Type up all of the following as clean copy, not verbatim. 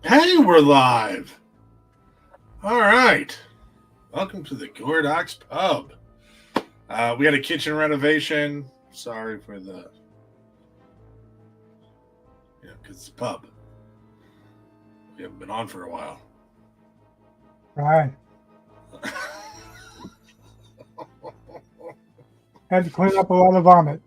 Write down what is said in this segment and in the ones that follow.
Hey, we're live. All right. Welcome to the Gordox Pub. We had a kitchen renovation. Sorry for the, because it's a pub. We haven't been on for a while. Right. Had to clean up a lot of vomit.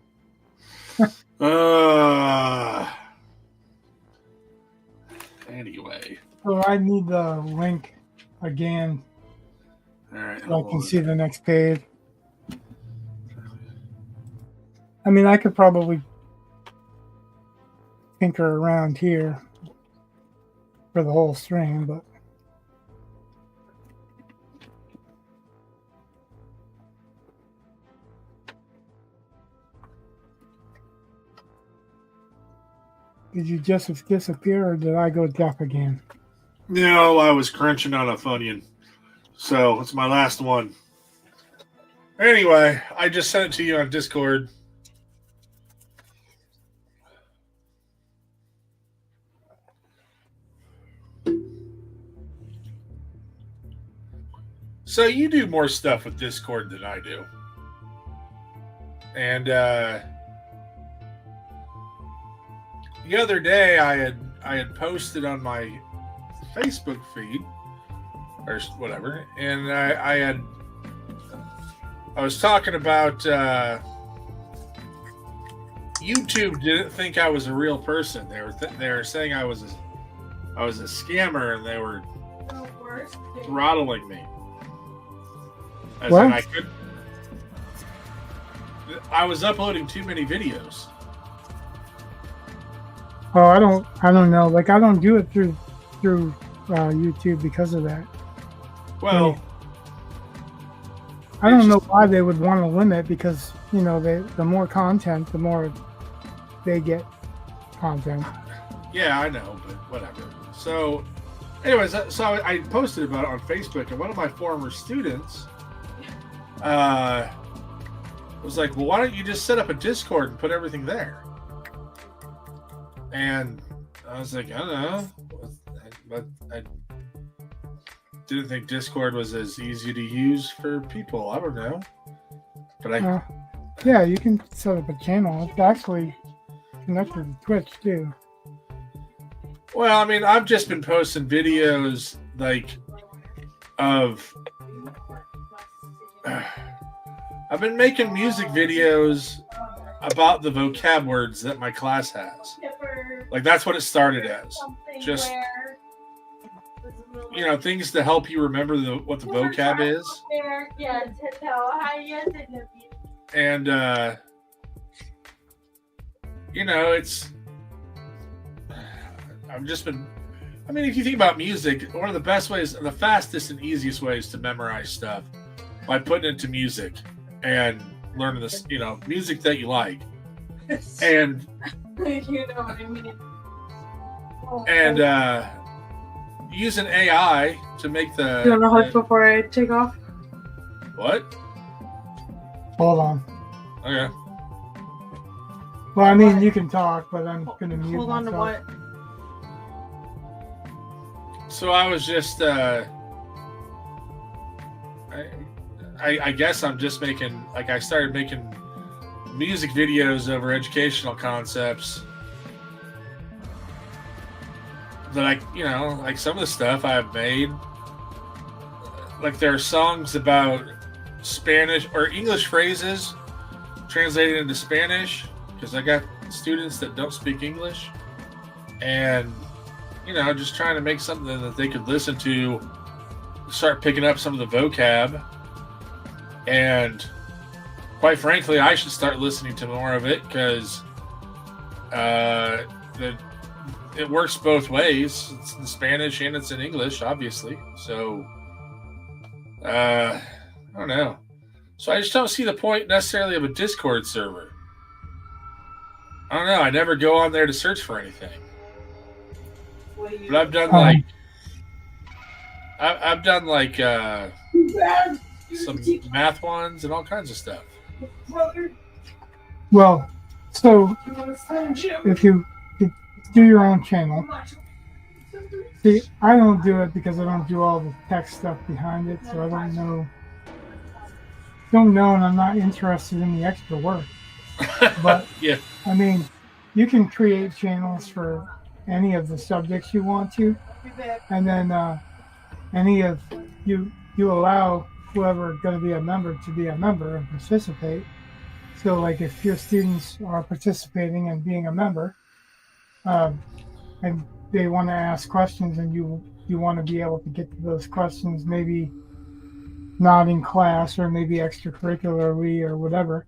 Anyway. So I need the link again. All right. So I can see the next page. I mean, I could probably tinker around here for the whole stream, but did you just disappear, or did I go deaf again? No, I was crunching on a Funyun. So it's my last one. Anyway, I just sent it to you on Discord. So you do more stuff with Discord than I do. And the other day I had posted on my Facebook feed or whatever, and I was talking about YouTube didn't think I was a real person. They were saying I was a scammer, and they were throttling me. As in I was uploading too many videos. Oh, I don't know. Like, I don't do it through YouTube because of that. Well, I don't know why they would want to limit, because the more content, the more they get content. Yeah, I know, but whatever. So, anyways, so I posted about it on Facebook, and one of my former students was like, "Well, why don't you just set up a Discord and put everything there?" And I was like, I don't know, but I didn't think Discord was as easy to use for people. I don't know, but yeah, you can set up a channel. It's actually connected to Twitch too. Well, I mean, I've just been posting videos I've been making music videos about the vocab words that my class has. Like, that's what it started as. Just, things to help you remember what the vocab is. And, if you think about music, one of the best ways, the fastest and easiest ways to memorize stuff, by putting it to music and learning this, music that you like. And you know what I mean. And using AI to make the. You want to hug before I take off? What? Hold on. Okay. Well, I mean, you can talk, but I'm gonna mute Hold on myself. to what? So I was just, I guess I'm just making, I started making music videos over educational concepts that some of the stuff I've made, there are songs about Spanish or English phrases translated into Spanish, because I got students that don't speak English, and just trying to make something that they could listen to, start picking up some of the vocab. And quite frankly, I should start listening to more of it, because it works both ways. It's in Spanish and it's in English, obviously. So, I don't know. So I just don't see the point necessarily of a Discord server. I don't know. I never go on there to search for anything. But I've done some math ones and all kinds of stuff. Well, so if you do your own channel, See, I don't do it because I don't do all the tech stuff behind it, so I don't know. Don't know, and I'm not interested in the extra work. But Yeah. I mean, you can create channels for any of the subjects you want to, and then any of you allow whoever going to be a member to be a member and participate. So, like, if your students are participating and being a member, um, and they want to ask questions, and you want to be able to get to those questions, maybe not in class or maybe extracurricularly or whatever,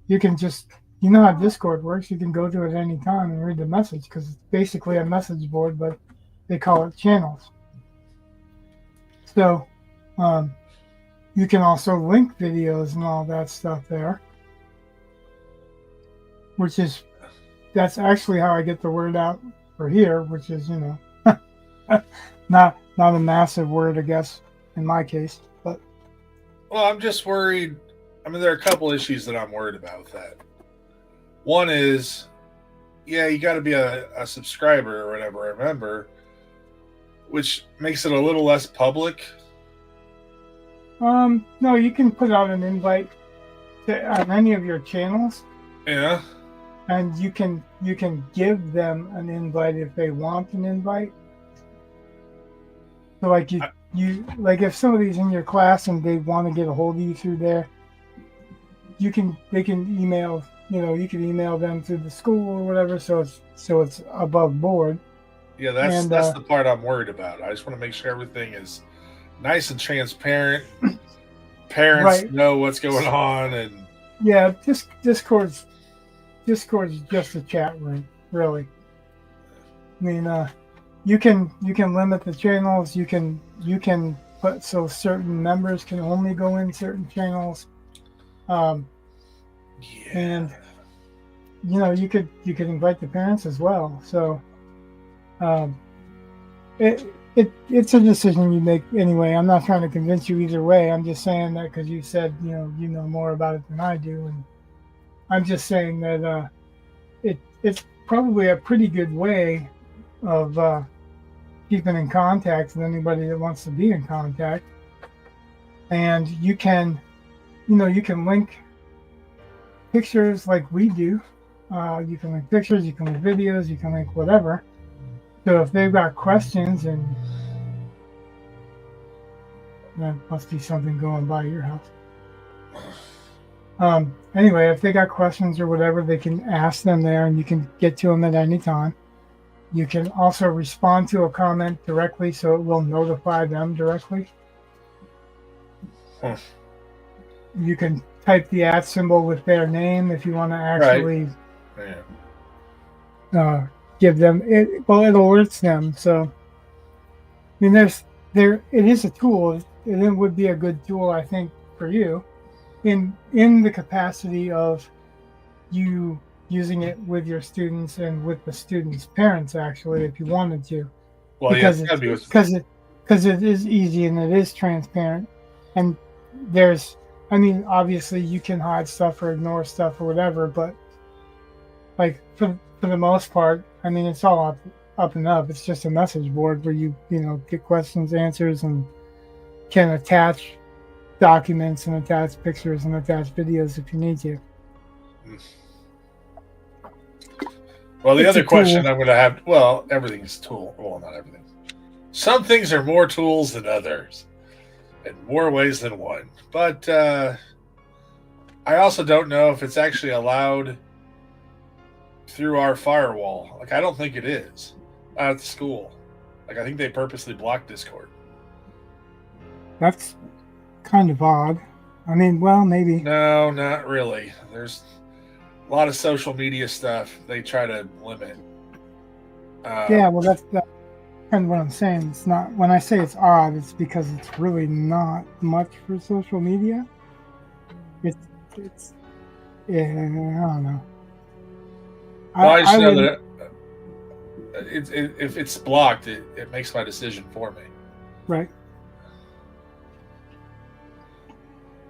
you can just, you know how Discord works. You can go to it at any time and read the message because it's basically a message board, but they call it channels. So um, you can also link videos and all that stuff there, which is, that's actually how I get the word out for here, which is, not a massive word, I guess, in my case. But Well, I'm just worried. I mean, there are a couple issues that I'm worried about with that. One is, yeah, you got to be a subscriber or whatever, a member, which makes it a little less public. no, you can put out an invite on any of your channels, Yeah. and you can give them an invite if they want an invite. So like you like if somebody's in your class and they want to get a hold of you through there, they can email, you can email them through the school or whatever, so it's above board. Yeah, that's And, that's the part I'm worried about. I just want to make sure everything is nice and transparent. Parents Right. know what's going on, and Yeah, Discord's just a chat room, really. I mean, you can limit the channels. You can put so certain members can only go in certain channels. yeah, And you could invite the parents as well. So um, it's a decision you make anyway. I'm not trying to convince you either way. I'm just saying that because you said you know more about it than I do, and I'm just saying that it's probably a pretty good way of keeping in contact with anybody that wants to be in contact. And you can link pictures like we do. You can link pictures, you can link videos, you can link whatever. So if they've got questions, and that must be something going by your house. Anyway, if they got questions or whatever, they can ask them there, and you can get to them at any time. You can also respond to a comment directly, so it will notify them directly. Huh. You can type the @ symbol with their name if you want to actually give them it. Well, it alerts them. So, I mean, it is a tool. It would be a good tool, I think, for you, in the capacity of you using it with your students and with the students' parents, actually, if you wanted to. well, Because yeah, it's gotta be with, because it is easy and it is transparent, and obviously you can hide stuff or ignore stuff or whatever, but like for the most part, it's all up and up. It's just a message board where you get questions, answers, and can attach documents and attach pictures and attach videos if you need to. well, the It's other a question tool. I'm going to have, well, everything's tool. Well, not everything. Some things are more tools than others, in more ways than one. But I also don't know if it's actually allowed through our firewall. Like, I don't think it is at the school. Like, I think they purposely blocked Discord. That's kind of odd. Well, maybe. No, not really. There's a lot of social media stuff they try to limit. Yeah, well, that's kind of what I'm saying. It's not, when I say it's odd, it's because it's really not much for social media. It's yeah, I don't know. Well, I just know wouldn't- that if it's blocked, it makes my decision for me. right.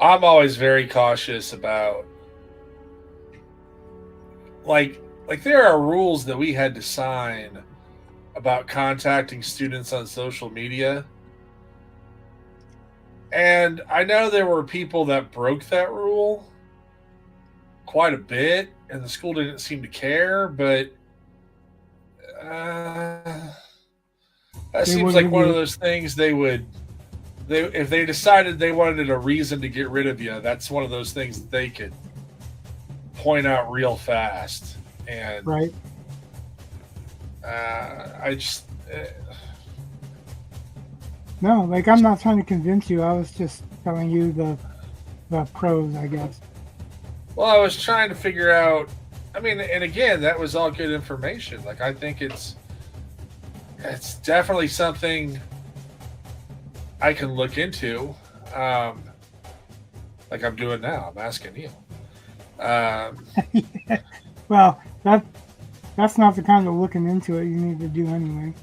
I'm always very cautious about, like there are rules that we had to sign about contacting students on social media. And I know there were people that broke that rule quite a bit, and the school didn't seem to care, but that They seems would like give one of you, those things they if they decided they wanted a reason to get rid of you, that's one of those things that they could point out real fast. And right? I just No, like I'm not trying to convince you. I was just telling you the pros, I guess. well, I was trying to figure out. I mean, and again, that was all good information. Like, I think it's definitely something I can look into, like I'm doing now. I'm asking Neil. Well, that's not the kind of looking into it you need to do anyway.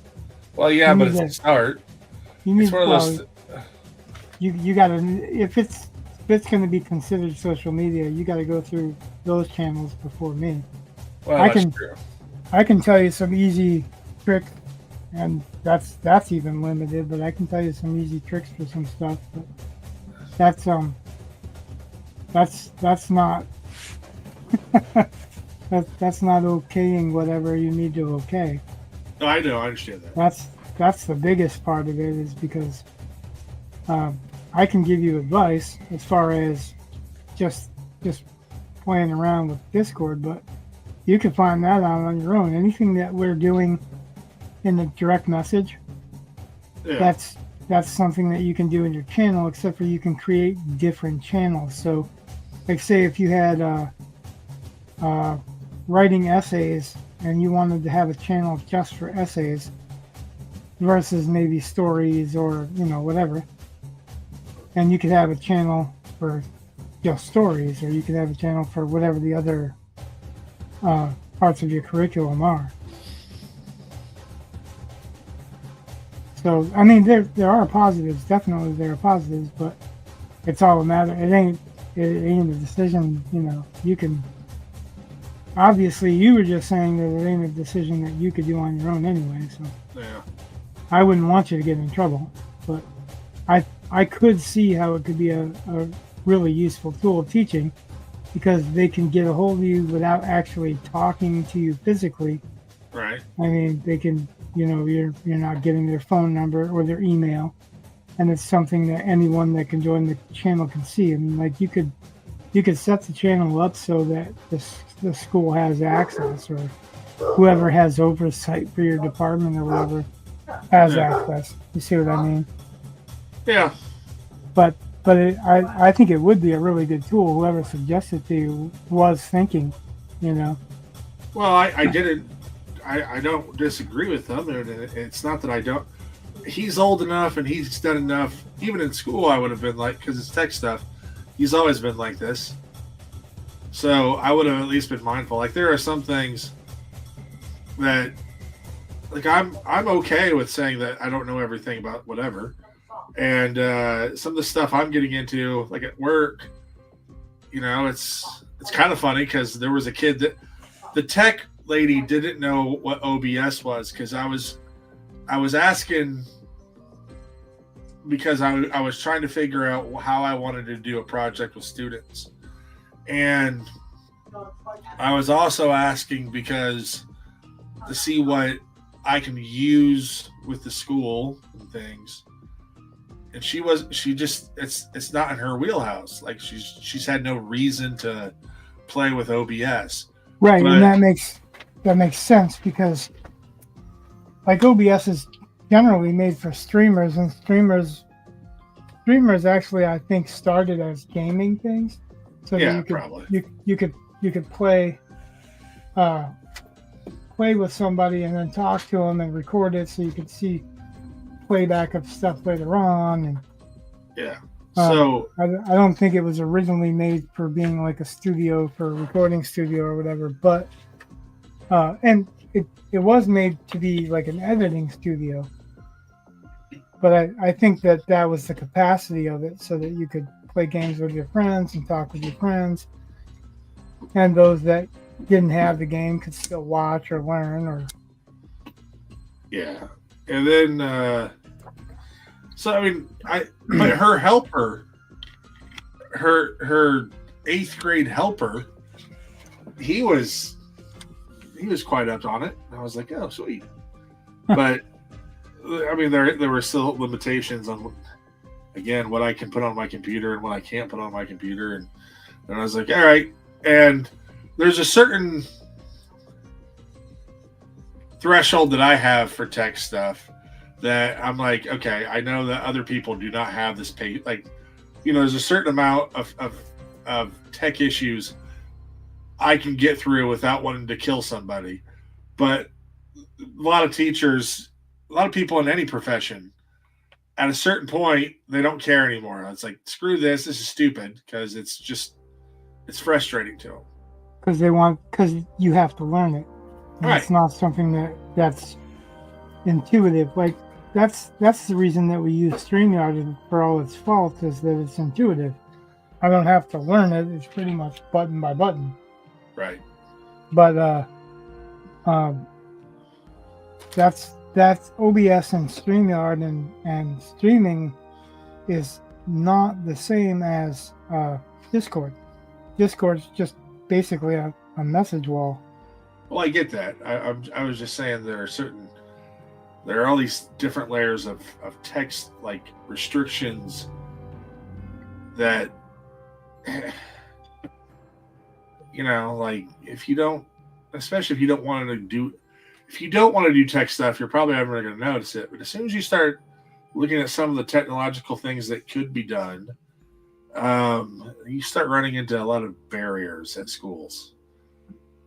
Well, yeah, You but need it's a to, start. you need It's one of well, those. you gotta if it's going to be considered social media, you got to go through those channels before me. Well, I that's can true. I can tell you some easy tricks, and that's even limited. But I can tell you some easy tricks for some stuff. But that's that's not that's not okaying whatever you need to okay. No, I know. I understand that. That's the biggest part of it is because I can give you advice as far as just playing around with Discord, but you can find that out on your own. Anything that we're doing in the direct message, Yeah. that's something that you can do in your channel, except for you can create different channels. So, like say if you had writing essays and you wanted to have a channel just for essays versus maybe stories or whatever, and you could have a channel for just stories, or you could have a channel for whatever the other parts of your curriculum are. So I mean, there are positives. Definitely there are positives, but it's all a matter. It ain't a decision. You can. Obviously, you were just saying that it ain't a decision that you could do on your own anyway. So Yeah. I wouldn't want you to get in trouble, but I could see how it could be a really useful tool of teaching, because they can get a hold of you without actually talking to you physically. Right. I mean, they can, you're not getting their phone number or their email, and it's something that anyone that can join the channel can see. I mean, like you could set the channel up so that the school has access, or whoever has oversight for your department or whatever has access. You see what I mean? Yeah. But I think it would be a really good tool. Whoever suggested to you was thinking, Well, I didn't. I don't disagree with them, and it's not that I don't. He's old enough and he's done enough. Even in school, I would have been like, because it's tech stuff. He's always been like this. So I would have at least been mindful. Like, there are some things that, like, I'm okay with saying that I don't know everything about whatever. And some of the stuff I'm getting into, like at work, it's kind of funny because there was a kid that the tech lady didn't know what OBS was, because I was asking, because I was trying to figure out how I wanted to do a project with students. And I was also asking because to see what I can use with the school and things. And it's not in her wheelhouse. Like she's had no reason to play with OBS. right, But, and that makes sense, because like OBS is generally made for streamers, and streamers actually I think started as gaming things, so yeah, that you could probably. you could play with somebody and then talk to them and record it, so you could see playback of stuff later on. And Yeah. So I don't think it was originally made for being like a studio, for a recording studio or whatever, but and it was made to be like an editing studio, but I think that was the capacity of it, so that you could play games with your friends and talk with your friends, and those that didn't have the game could still watch or learn, or Yeah. And then, so I mean, but her helper, her 8th grade helper, he was quite up on it. I was like, oh, sweet. But I mean, there were still limitations on, again, what I can put on my computer and what I can't put on my computer, and I was like, all right. And there's a certain threshold that I have for tech stuff that I'm like, okay, I know that other people do not have this pay. Like, there's a certain amount of tech issues I can get through without wanting to kill somebody. But a lot of teachers, a lot of people in any profession, at a certain point, they don't care anymore. It's like, screw this. This is stupid, because it's frustrating to them. Because you have to learn it. And Right. It's not something that's intuitive. Like, that's the reason that we use StreamYard, and for all its faults, is that it's intuitive. I don't have to learn it. It's pretty much button by button. Right. But that's OBS and StreamYard, and streaming is not the same as Discord. Discord's just basically a message wall. Well, I get that. I was just saying there are all these different layers of text, like restrictions that, like especially if you don't want to do tech stuff, you're probably never going to notice it. But as soon as you start looking at some of the technological things that could be done, you start running into a lot of barriers at schools,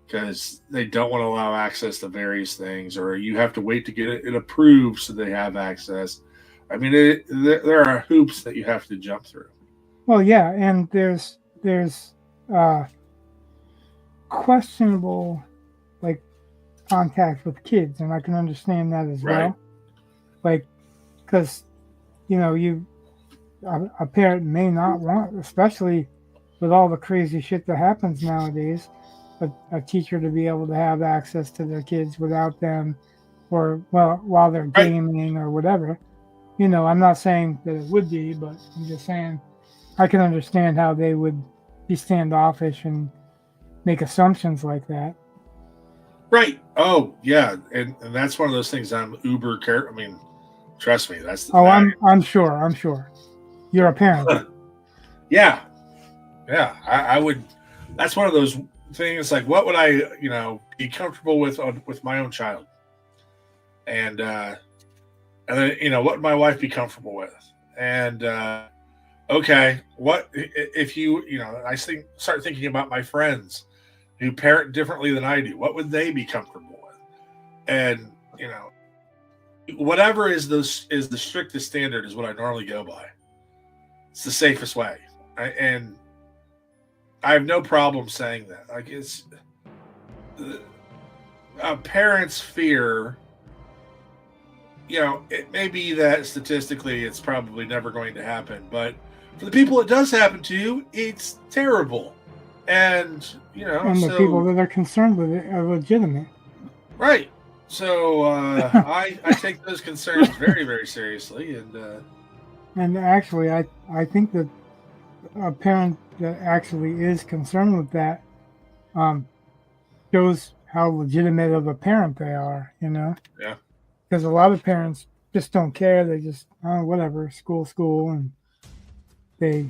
because they don't want to allow access to various things, or you have to wait to get it approved so they have access. I mean, there are hoops that you have to jump through. Well, yeah, and there's questionable, like, contact with kids, and I can understand that as Right. well. Like, because a parent may not want, especially with all the crazy shit that happens nowadays, a teacher to be able to have access to their kids without them, or while they're Right. gaming or whatever. I'm not saying that it would be, but I'm just saying I can understand how they would be standoffish and make assumptions like that. Right. Oh, yeah. And that's one of those things I'm uber careful. I mean, trust me, that's the I'm sure. You're a parent. Yeah. Yeah. I would. That's one of those things. Like, what would I, be comfortable with my own child? And then, what would my wife be comfortable with? And okay, what if I start thinking about my friends who parent differently than I do. What would they be comfortable with? And whatever is the strictest standard is what I normally go by. It's the safest way, and I have no problem saying that. Like, it's a parent's fear. It may be that statistically it's probably never going to happen, but for the people it does happen to, it's terrible. And and the people that are concerned with it are legitimate. Right. So I take those concerns very, very seriously, and actually, I think that a parent that actually is concerned with that shows how legitimate of a parent they are. Yeah. Because a lot of parents just don't care. They just whatever, school, and they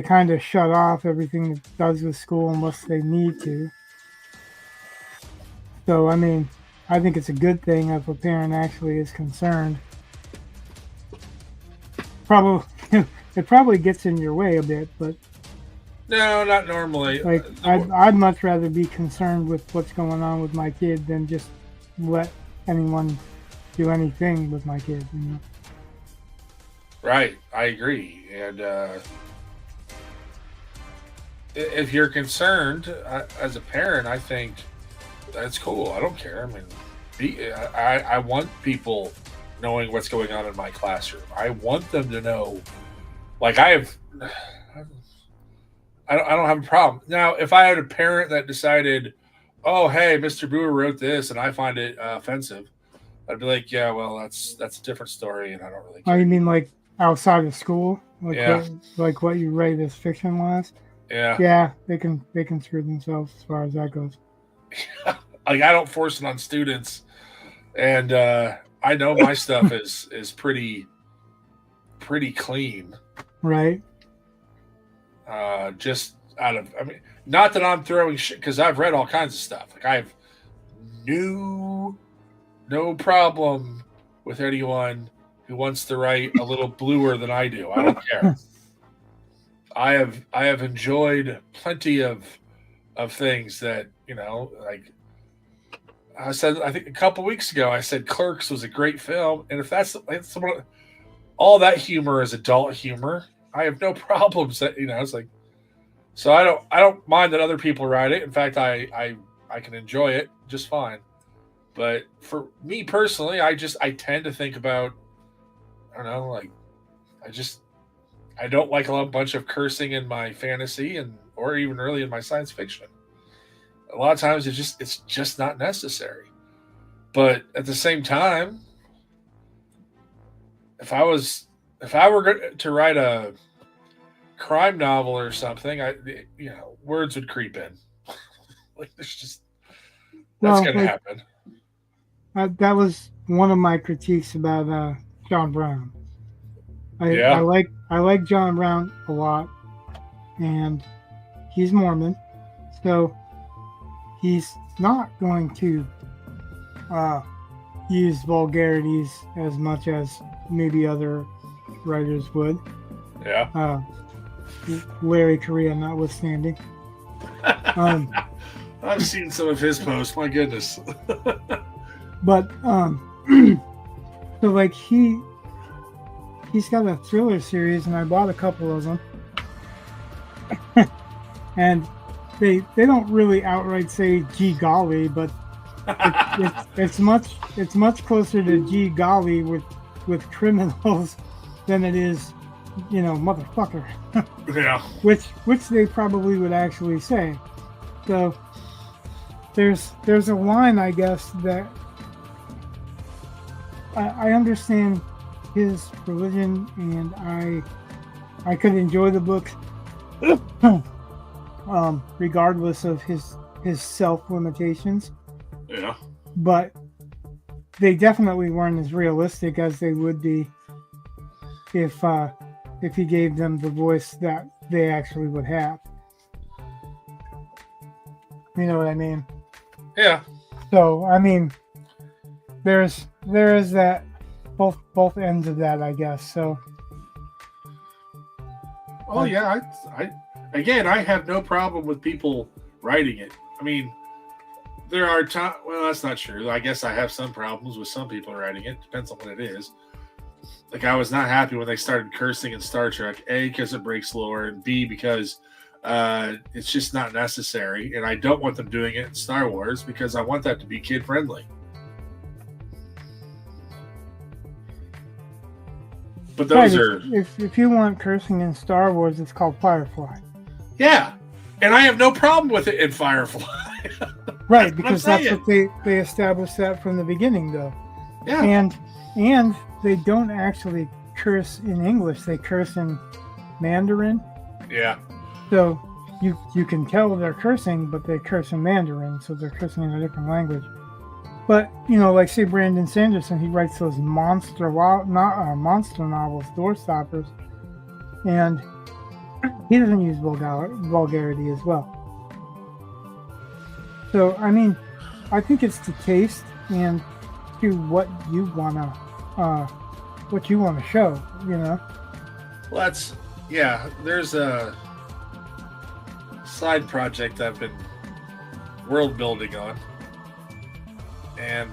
kind of shut off everything that does with school unless they need to. So I mean, I think it's a good thing if a parent actually is concerned. It probably gets in your way a bit, but no, not normally. like I'd much rather be concerned with what's going on with my kid than just let anyone do anything with my kid. Right, I agree. And if you're concerned as a parent, I think that's cool. I don't care. I mean, I want people knowing what's going on in my classroom. I want them to know. Like, I don't have a problem. Now, if I had a parent that decided, oh, hey, Mr. Brewer wrote this and I find it offensive, I'd be like, yeah, well, that's a different story, and I don't really Oh, care. you mean like outside of school, Yeah. like what you rate as fiction wise? Yeah. Yeah, they can screw themselves as far as that goes. Like I don't force it on students, and I know my stuff is pretty clean. Right. Just out of, I mean, not that I'm throwing shit because I've read all kinds of stuff. Like I have no problem with anyone who wants to write a little bluer than I do. I don't care. I have enjoyed plenty of things that, like I said. I think a couple weeks ago I said Clerks was a great film, and if that's all that humor is adult humor, I have no problems. That it's like, so I don't mind that other people write it. In fact, I can enjoy it just fine. But for me personally, I tend to think about, I don't know, like I don't like a bunch of cursing in my fantasy or even really in my science fiction. A lot of times it's just not necessary. But at the same time, if I were to write a crime novel or something, words would creep in. Like that's going to Like, happen. that was one of my critiques about John Brown. Yeah. I like John Brown a lot, and he's Mormon, so he's not going to use vulgarities as much as maybe other writers would. Yeah. Larry Correa notwithstanding. I've seen some of his posts. My goodness. But so like he's got a thriller series, and I bought a couple of them, and they don't really outright say "gee golly," but it's much closer to "gee golly" with criminals than it is, motherfucker. Yeah. Which they probably would actually say. So there's a line, I guess, that I understand his religion, and I could enjoy the book regardless of his self limitations. Yeah. But they definitely weren't as realistic as they would be if he gave them the voice that they actually would have. You know what I mean? Yeah. So I mean, there is that both ends of that, I guess. So. Oh yeah, I have no problem with people writing it. I mean, there are times. Well, that's not true. I guess I have some problems with some people writing it. Depends on what it is. Like I was not happy when they started cursing in Star Trek. A, because it breaks lore, and B, because it's just not necessary. And I don't want them doing it in Star Wars because I want that to be kid friendly. But those are if you want cursing in Star Wars, it's called Firefly. Yeah, and I have no problem with it in Firefly. Right, because that's what they established that from the beginning, though. Yeah, and they don't actually curse in English; they curse in Mandarin. Yeah. So you can tell they're cursing, but they curse in Mandarin, so they're cursing in a different language. But like say Brandon Sanderson, he writes those monster novels, Doorstoppers, and he doesn't use vulgarity as well. So I mean, I think it's to taste and to what you wanna show. Well, there's a side project I've been world building on. And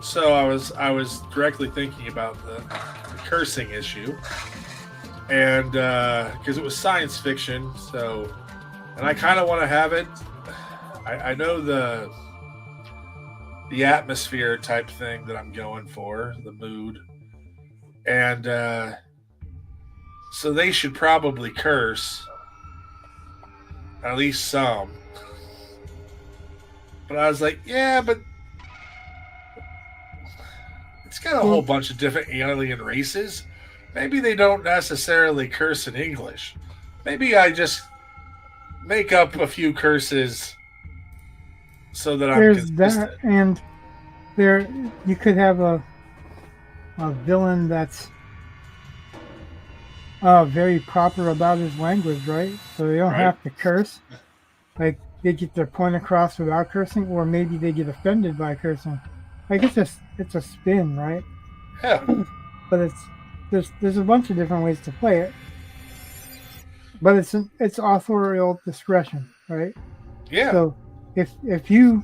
so I was directly thinking about the cursing issue, and because it was science fiction, and I kind of want to have it. I know the atmosphere type thing that I'm going for, the mood, and so they should probably curse, at least some. But I was like, yeah, but it's got a whole bunch of different alien races. Maybe they don't necessarily curse in English. Maybe I just make up a few curses so that I'm There's consistent. that, and there you could have a villain that's very proper about his language, right? So they don't Right. have to curse. Like they get their point across without cursing, or maybe they get offended by cursing. Like it's a spin, right? Yeah. But there's a bunch of different ways to play it. But it's authorial discretion, right? Yeah. So if you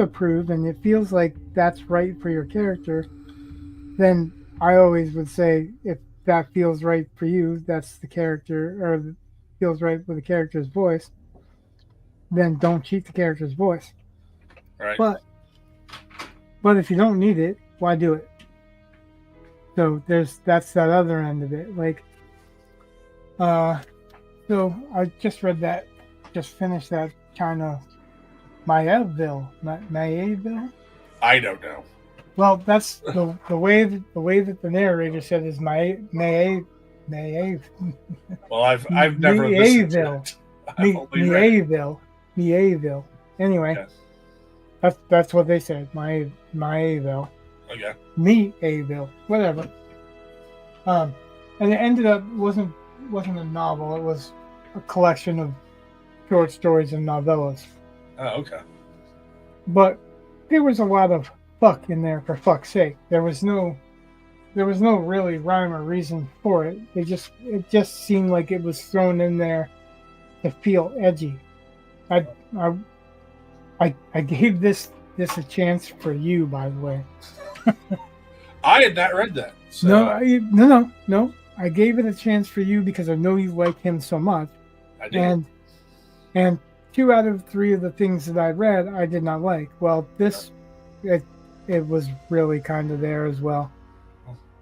approve and it feels like that's right for your character, then I always would say if that feels right for you, that's the character or feels right with the character's voice, then don't cheat the character's voice. Right. But if you don't need it, why do it? So that's that other end of it. Like so I just finished that kind of Mayeville. I don't know. Well, that's the way that the narrator said is Maeve. Well, I've never listened to Mieville. it. I've only read it. Mieville. Anyway, Yeah. that's what they said. Maeville. Okay. Mieville. Whatever. And it ended up wasn't a novel. It was a collection of short stories and novellas. Oh, okay. But there was a lot of fuck in there for fuck's sake. There was no really rhyme or reason for it. It just seemed like it was thrown in there to feel edgy. I gave this a chance for you, by the way. I had not read that. So. No. I gave it a chance for you because I know you like him so much. I did. And 2 out of 3 of the things that I read, I did not like. Well, this, it was really kind of there as well.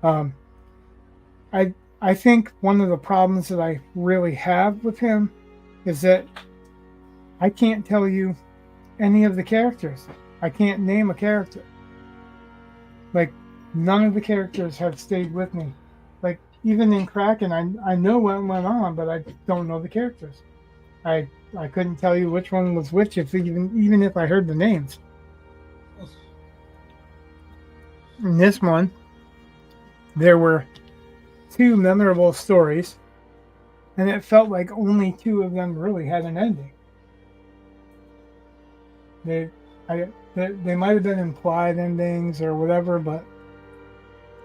I think one of the problems that I really have with him is that I can't tell you any of the characters. I can't name a character. Like, none of the characters have stayed with me. Like, even in Kraken, I know what went on, but I don't know the characters. I couldn't tell you which one was which, even if I heard the names. In this one, there were 2 memorable stories, and it felt like only 2 of them really had an ending. They might have been implied endings or whatever, but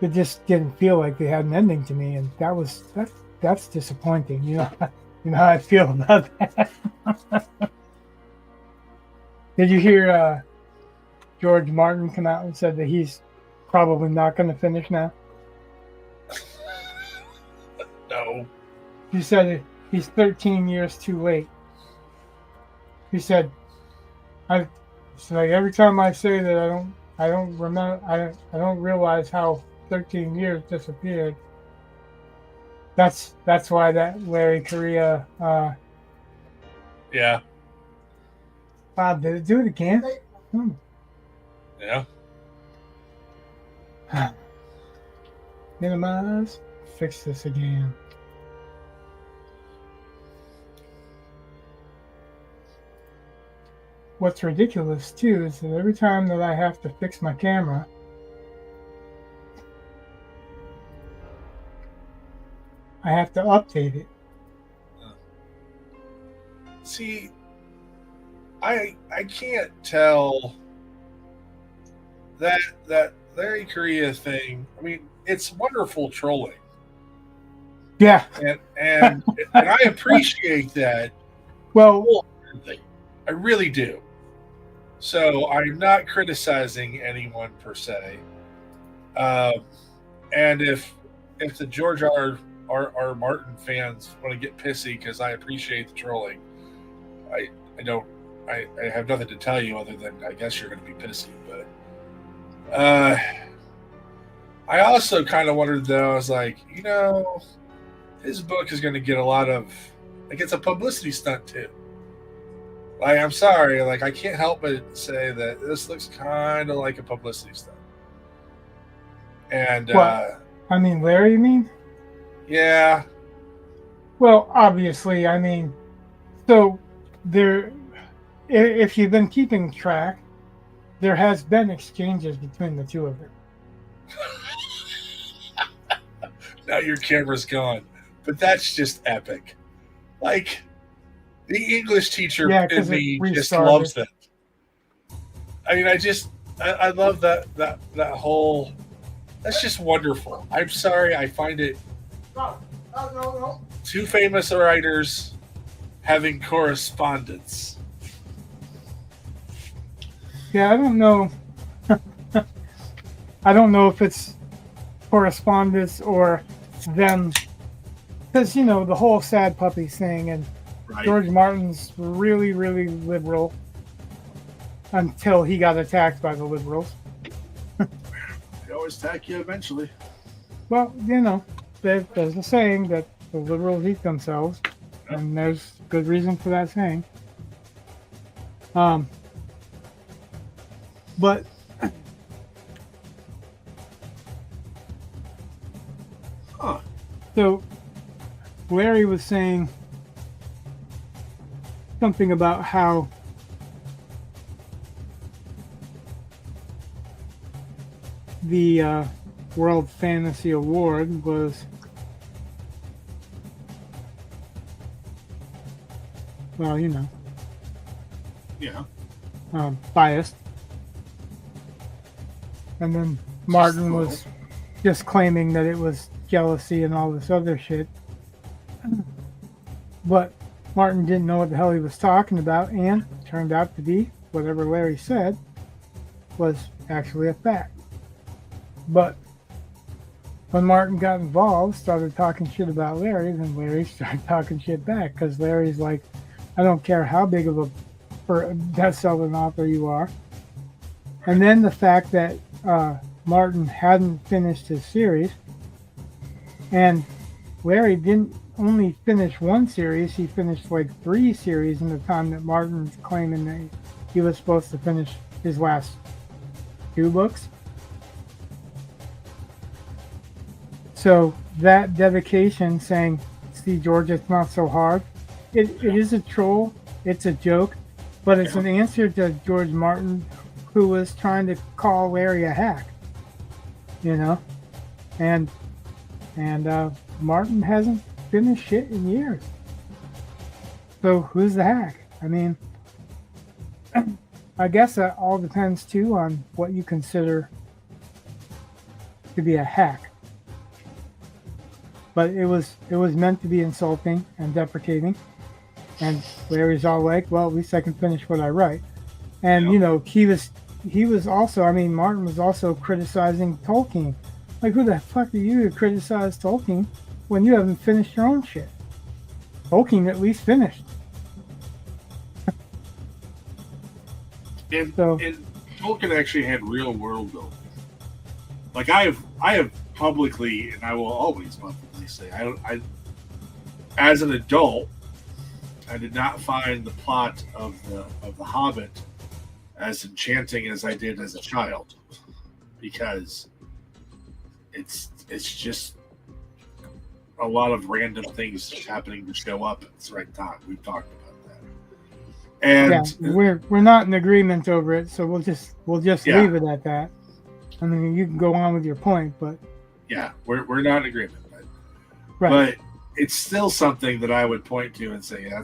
it just didn't feel like they had an ending to me, and that's disappointing. You know how I feel about that. Did you hear George Martin come out and said that he's probably not going to finish now? No. He said he's 13 years too late. He said, it's like every time I say that I don't remember, I don't realize how 13 years disappeared. That's why that Larry Correa. Yeah. Wow, did it do it again? Yeah. Minimize. Fix this again. What's ridiculous too is that every time that I have to fix my camera, I have to update it. See, I can't tell that Larry Correa thing. I mean, it's wonderful trolling. Yeah. And I appreciate that. Well, I really do. So I'm not criticizing anyone per se. And if the George R. Martin fans want to get pissy because I appreciate the trolling, I have nothing to tell you other than I guess you're going to be pissy. But I also kind of wondered though. I was like, his book is going to get a lot of it's a publicity stunt too. Like, I'm sorry, like I can't help but say that this looks kind of like a publicity stunt. And What? I mean, Larry, you mean? yeah, Well, obviously, I mean, so there, if you've been keeping track, there has been exchanges between the two of them. now your camera's gone, but that's just epic. Like the English teacher Yeah, in because it me just restarted. loves that. I mean, I love that whole. That's just wonderful. I'm sorry, I find it two famous writers having correspondence. Yeah, I don't know. I don't know if it's correspondence or them, because the whole sad puppy thing, and Right. George Martin's really, really liberal until he got attacked by the liberals. They always attack you eventually. Well, there's a saying that the liberals eat themselves, and there's good reason for that saying. But so Larry was saying something about how the World Fantasy Award was, well, Yeah. biased. And then Martin was just claiming that it was jealousy and all this other shit. But Martin didn't know what the hell he was talking about, and it turned out to be whatever Larry said was actually a fact. But when Martin got involved, started talking shit about Larry, then Larry started talking shit back, because Larry's like, I don't care how big of a best-selling author you are. And then the fact that Martin hadn't finished his series, and Larry didn't only finish one series, he finished like 3 series in the time that Martin's claiming that he was supposed to finish his last 2 books. So that dedication, saying, see, George, it's not so hard, it is a troll, it's a joke, but it's an answer to George Martin, who was trying to call Larry a hack, and Martin hasn't finished shit in years. So who's the hack? I mean, I guess that all depends too on what you consider to be a hack. But it was meant to be insulting and deprecating, and Larry's all like, well, at least I can finish what I write. And he was also, I mean, Martin was also criticizing Tolkien. Like, who the fuck are you to criticize Tolkien when you haven't finished your own shit? Tolkien at least finished. And Tolkien actually had real world building. Like I have publicly, and I will always publicly say, I as an adult, I did not find the plot of the Hobbit as enchanting as I did as a child, because it's just a lot of random things happening to show up at the right time. We've talked about that, and we're not in agreement over it, so we'll just leave it at that. I mean, you can go on with your point, but yeah, we're not in agreement. Right. But it's still something that I would point to and say, I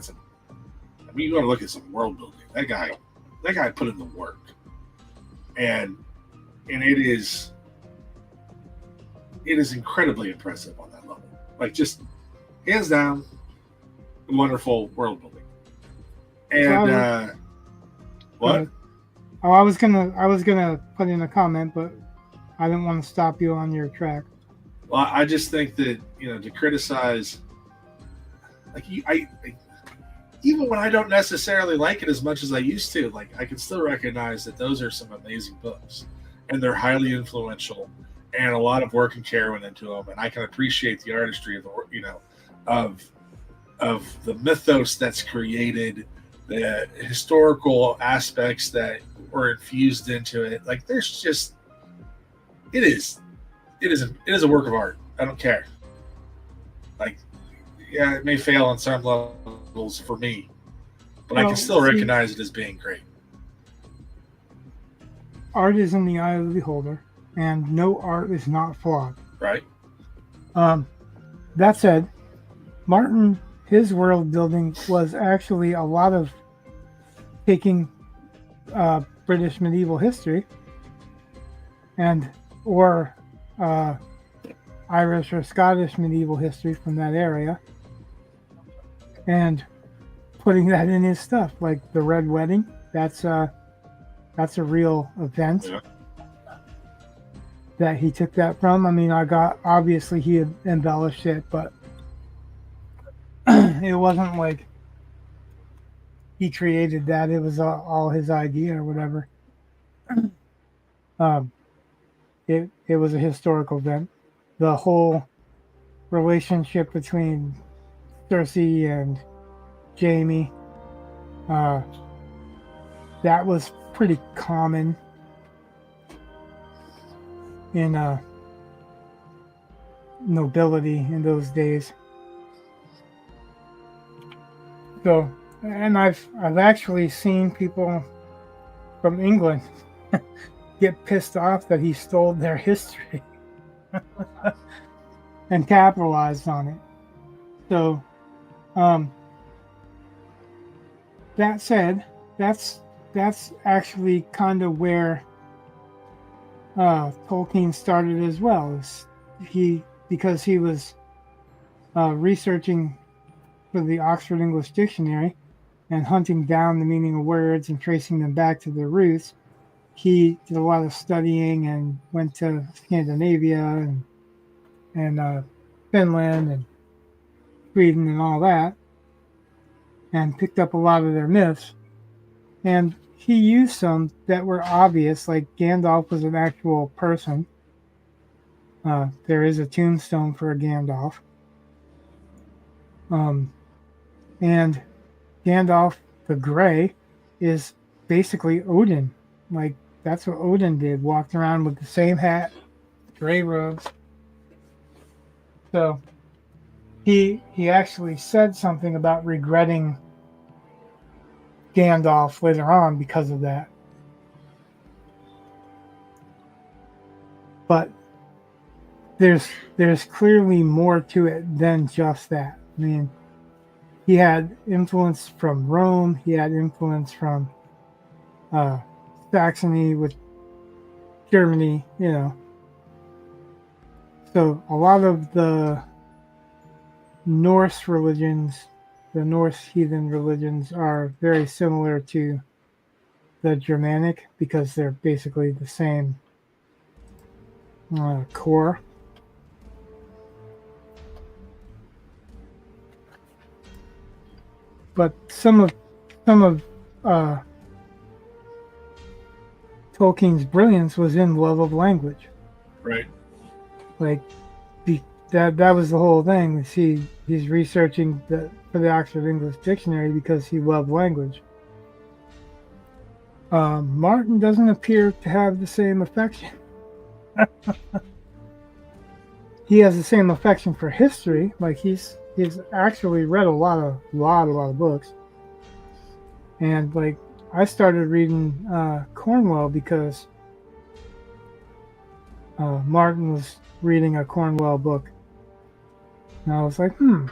mean, you got to look at some world building. That guy put in the work, and it is incredibly impressive on that level. Like, just hands down, wonderful world building. And what? Oh, I was gonna put in a comment, but I didn't want to stop you on your track. Well, I just think that, to criticize, like, I even when I don't necessarily like it as much as I used to, like, I can still recognize that those are some amazing books, and they're highly influential, and a lot of work and care went into them, and I can appreciate the artistry of the, of the mythos that's created, the historical aspects that were infused into it. Like there's just it is a work of art. I don't care. Like yeah, it may fail on some levels for me, but I Well, can still see, recognize it as being great. art is in the eye of the beholder, and no art is not flawed. Right? That said, Martin, his world building was actually a lot of taking British medieval history and or Irish or Scottish medieval history from that area and putting that in his stuff, like the Red Wedding. That's a real event. Yeah. That he took that from. I mean, obviously he had embellished it, but it wasn't like he created that. It was all his idea or whatever. It was a historical event. The whole relationship between Cersei and Jaime, that was pretty common in nobility in those days. So, and I've actually seen people from England get pissed off that he stole their history and capitalized on it. So, that said, that's actually kind of where Tolkien started as well. Because he was researching for the Oxford English Dictionary and hunting down the meaning of words and tracing them back to their roots. He did a lot of studying and went to Scandinavia and Finland and Sweden and all that, and picked up a lot of their myths. And he used some that were obvious, like Gandalf was an actual person. There is a tombstone for a Gandalf. And Gandalf the Grey is basically Odin. Like, that's what Odin did, walked around with the same hat, gray robes. So he actually said something about regretting Gandalf later on because of that. But there's clearly more to it than just that. I mean, he had influence from Rome. He had influence from Saxony with Germany, you know. So a lot of the Norse religions, the Norse heathen religions, are very similar to the Germanic because they're basically the same core. But some of Tolkien's brilliance was in love of language. Right. Like that was the whole thing. He's researching for the Oxford English Dictionary because he loved language. Martin doesn't appear to have the same affection. He has the same affection for history. Like he's actually read a lot of books. And like I started reading Cornwell because Martin was reading a Cornwell book. And I was like, who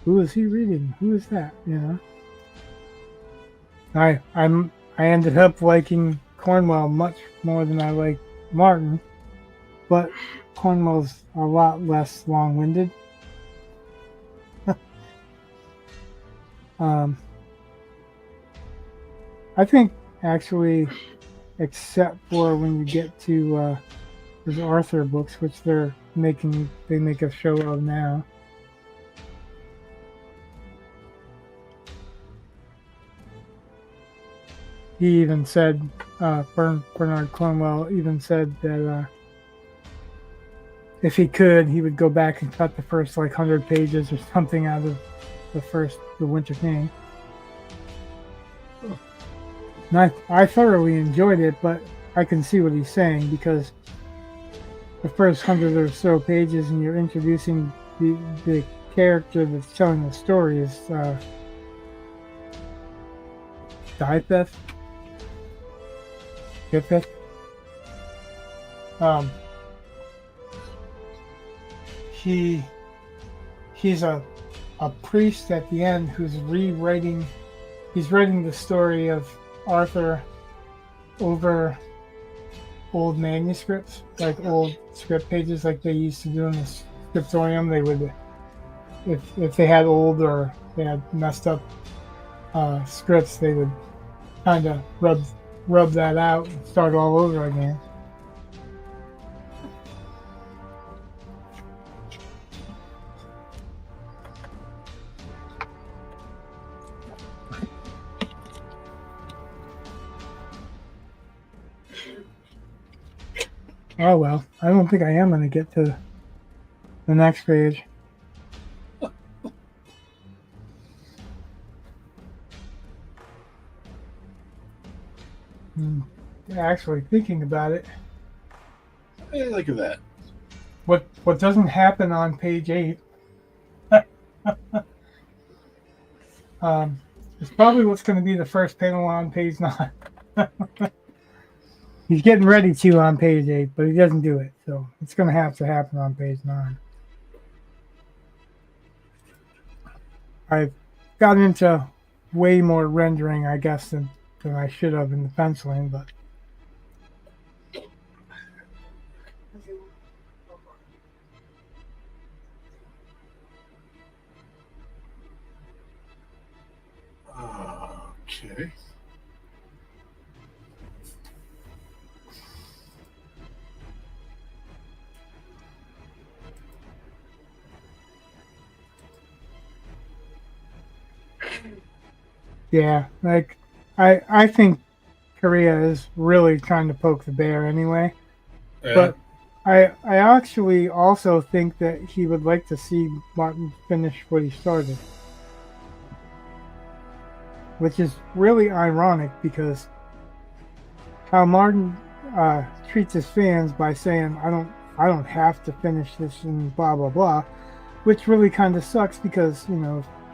is he reading? Who is that? You know? I ended up liking Cornwell much more than I liked Martin, but Cornwell's a lot less long-winded. I think actually, except for when you get to his Arthur books, which they make a show of now. He even said, Bernard Cornwell even said that if he could, he would go back and cut the first 100 pages or something out of the Winter King. And I thoroughly enjoyed it, but I can see what he's saying because the first 100 or so pages, and you're introducing the character that's telling the story is 𝕍𝕀𝕀𝕀. He's a priest at the end who's rewriting. He's writing the story of Arthur over old manuscripts, like old script pages, like they used to do in the scriptorium. They would, if they had old or they had messed up scripts, they would kind of rub that out and start all over again. Oh well, I don't think I am going to get to the next page. Actually, thinking about it, Hey, look at that. what doesn't happen on page 8 is probably what's going to be the first panel on page 9. He's getting ready to on page 8, but he doesn't do it, so it's going to happen on page 9. I've gotten into way more rendering, I guess, than I should have in the penciling, but okay. yeah, like I think Korea is really trying to poke the bear anyway. Yeah. But I actually also think that he would like to see Martin finish what he started, which is really ironic because how Martin treats his fans by saying I don't have to finish this and blah blah blah, which really kind of sucks because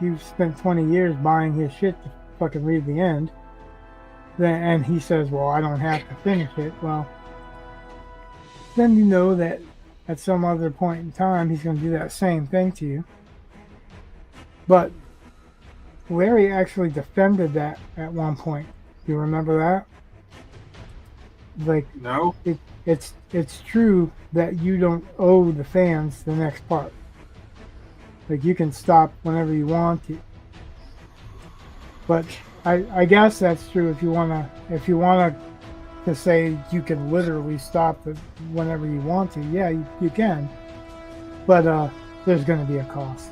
you've spent 20 years buying his shit to fucking read the end, and he says, well, I don't have to finish it. Well, then you know that at some other point in time he's going to do that same thing to you. But Larry actually defended that at one point. Do you remember that? Like, No. It's true that you don't owe the fans the next part. Like, you can stop whenever you want to. But I guess that's true if you wanna to say you can literally stop it whenever you want to. Yeah, you can. But there's going to be a cost.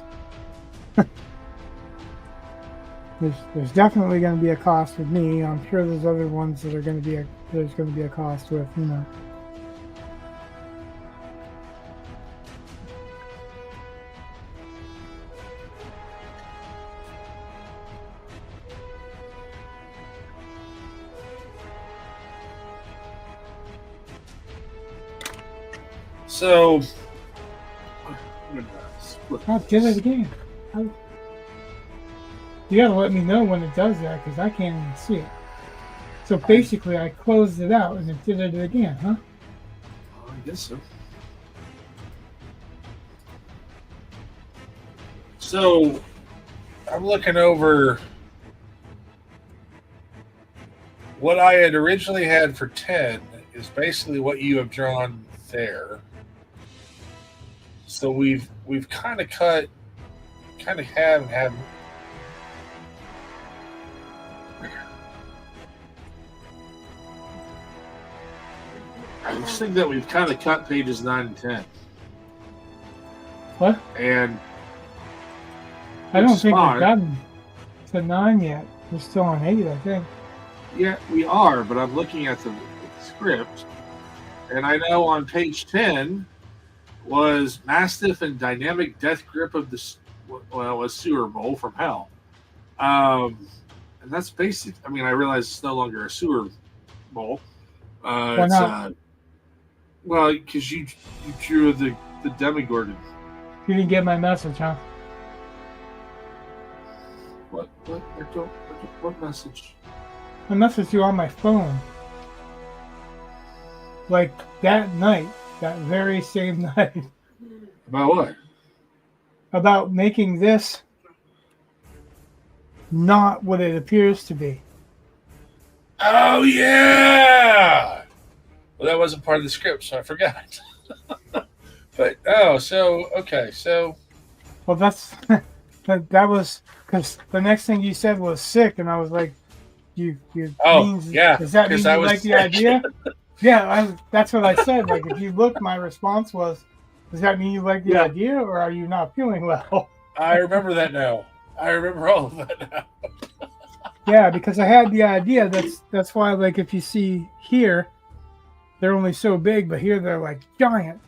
There's definitely going to be a cost with me. I'm sure there's other ones that are going to be there's going to be a cost with, So, Oh, did it again. You gotta let me know when it does that because I can't even see it. So basically, I closed it out and it did it again, huh? I guess so. So, I'm looking over what I had originally had for 10 is basically what you have drawn there. So we've kind of have I just think that we've kind of cut pages 9 and 10. What? And I don't think fine. we've gotten to 9 yet. We're still on 8, I think. Yeah, we are, but I'm looking at the script, and I know on page 10 was Mastiff and Dynamic Death Grip of the was Sewer Bowl from Hell. And and that's basic. I mean, I realize it's no longer a sewer bowl. Why It's not? well, because you drew the demigorgon. You didn't get my message, huh? What? What message? I messaged you on my phone. Like that night, that very same night, About what? about making this not what it appears to be. Oh yeah. Well, that wasn't part of the script, so I forgot. But okay, so Well, that's that was because the next thing you said was sick, and I was like, "You oh means yeah, does that mean because you I was like the idea?" Yeah, that's what I said. Like, if you look, my response was, "Does that mean you like the yeah. idea, or are you not feeling well?" I remember that now. I remember all of that now. Yeah, because I had the idea. That's why, like, if you see here, they're only so big, but here they're like giant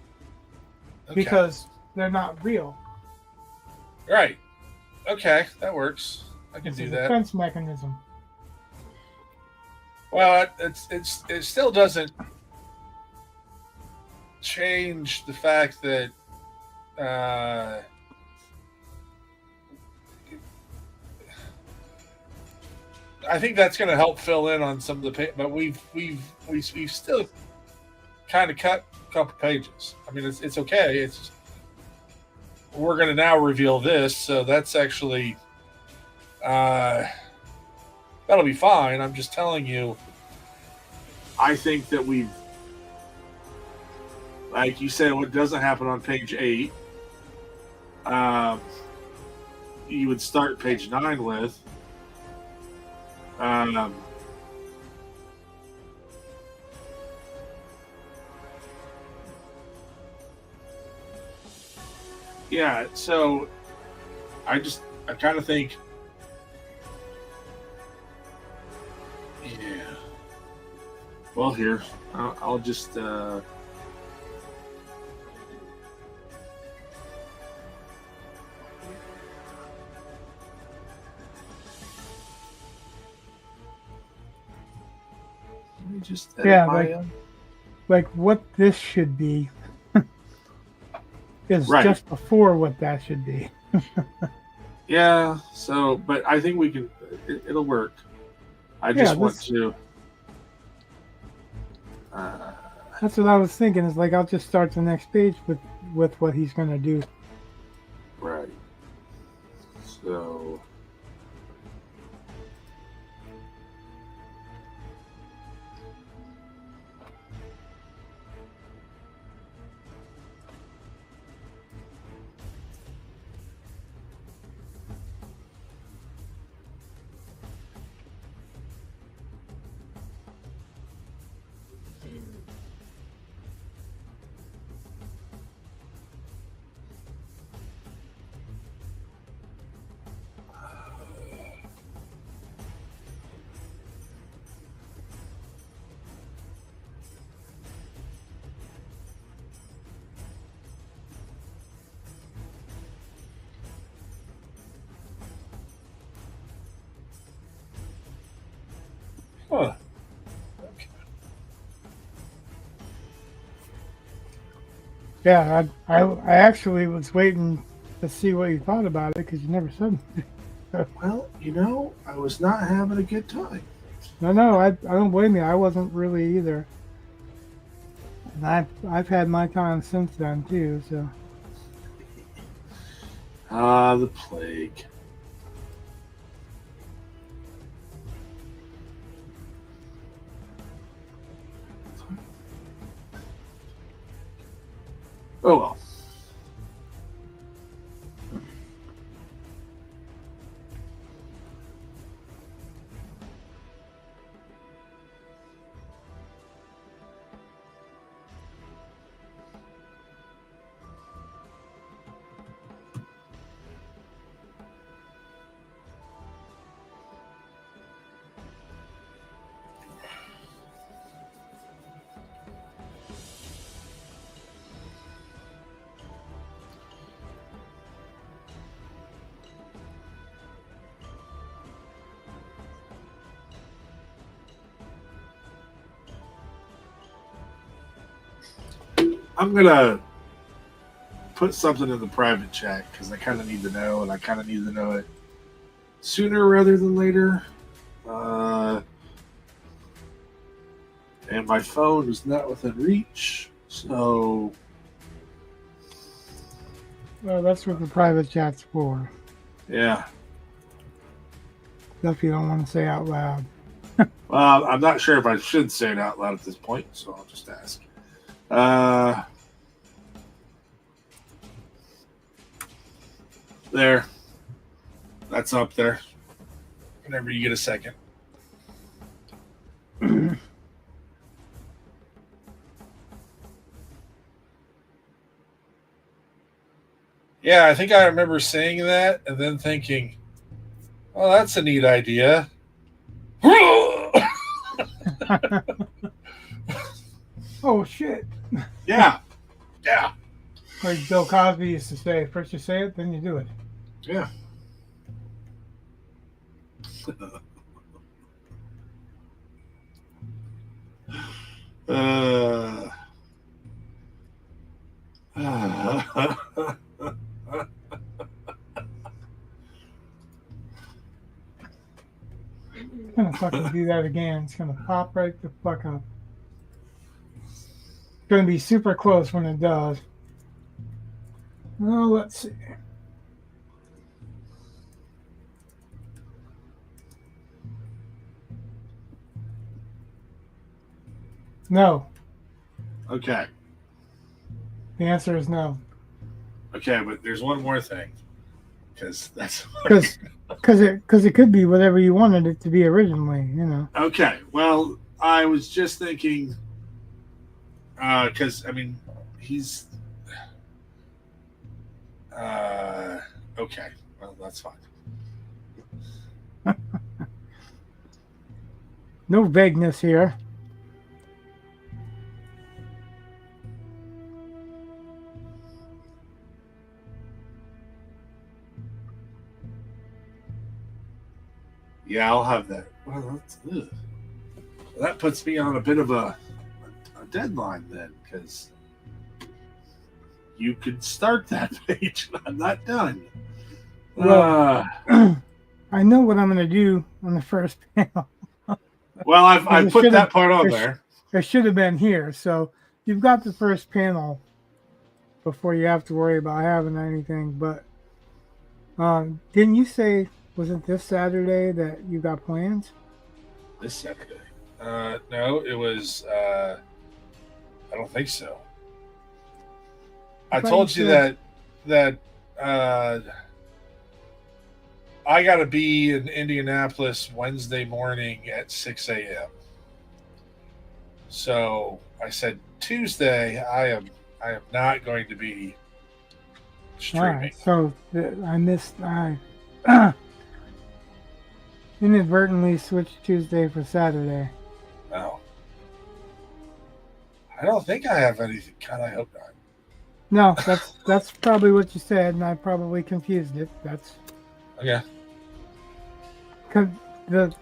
Okay. because they're not real. Right. Okay, that works. I can It's a do that. defense mechanism. Well, it still doesn't change the fact that I think that's going to help fill in on some of the but we've still kind of cut a couple pages. I mean, it's okay. It's we're going to now reveal this, so that's actually that'll be fine. I'm just telling you. I think that we've, like you said, what doesn't happen on page 8, you would start page 9 with. Yeah, so I kind of think, yeah. Well, here, I'll just. Let me just edit Yeah, my, like what this should be is Right. just before what that should be. yeah. So, but I think we can. It'll work. I just want to. That's what I was thinking. Is like I'll just start the next page with what he's gonna do. Right. So. Huh. Okay. Yeah, I actually was waiting to see what you thought about it because you never said. Well, I was not having a good time. No, I don't blame you. I wasn't really either. And I've had my time since then too. So Ah, the plague. Oh well. I'm gonna put something in the private chat because I kind of need to know, and I kind of need to know it sooner rather than later. And my phone is not within reach, so Well, that's what the private chat's for. yeah. Stuff you don't want to say out loud. Well, I'm not sure if I should say it out loud at this point, so I'll just ask. There. That's up there. Whenever you get a second. Yeah, I think I remember saying that and then thinking, oh, that's a neat idea. Oh, shit. Yeah. Yeah. Like Bill Cosby used to say, first you say it, then you do it. Yeah. It's gonna fucking do that again. It's gonna pop right the fuck up. It's gonna be super close when it does. Well, let's see. No. Okay. The answer is no. Okay, but there's one more thing. Because that's Because it could be whatever you wanted it to be originally, you know. okay. Well, I was just thinking, because I mean, he's okay. Well, that's fine. No vagueness here. Yeah, I'll have that. Well, that puts me on a bit of a deadline then, because you could start that page and I'm not done. Well, I know what I'm going to do on the first panel. Well, I've put that part on there. It should have been here. So you've got the first panel before you have to worry about having anything. But didn't you say, was it this Saturday that you got plans? This Saturday? No, it was. I don't think so. I told you that I got to be in Indianapolis Wednesday morning at 6 a.m. So I said Tuesday I am not going to be streaming. All right, so I inadvertently switched Tuesday for Saturday. No. I don't think I have anything. God, I hope not. No, that's probably what you said, and I probably confused it. That's okay. Cause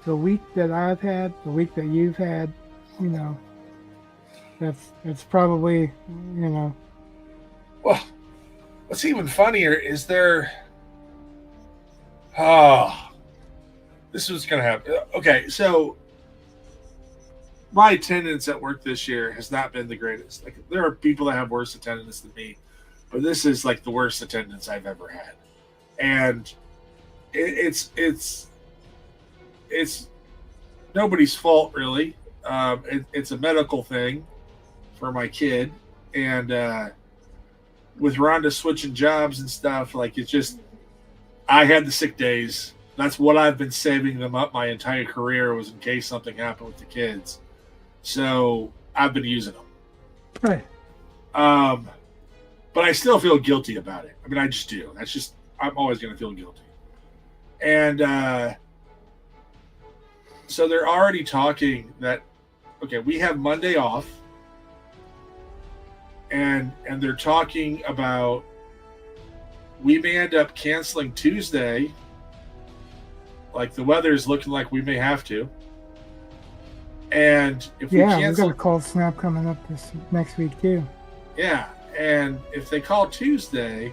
the week that I've had, the week that you've had, you know, that's probably, you know. Well, what's even funnier is there. Oh, this is going to happen. Okay, so my attendance at work this year has not been the greatest. Like, there are people that have worse attendance than me, but this is like the worst attendance I've ever had, and it's nobody's fault really. It's a medical thing for my kid, and with Rhonda switching jobs and stuff, like it's just I had the sick days. That's what I've been saving them up my entire career, was in case something happened with the kids. So I've been using them. Right. But I still feel guilty about it. I mean, I just do. That's just, I'm always going to feel guilty. And so they're already talking that, okay, we have Monday off. And they're talking about we may end up canceling Tuesday. Like the weather's looking like we may have to. And if we we've cancel, got a cold snap coming up this next week too. Yeah, and if they call Tuesday,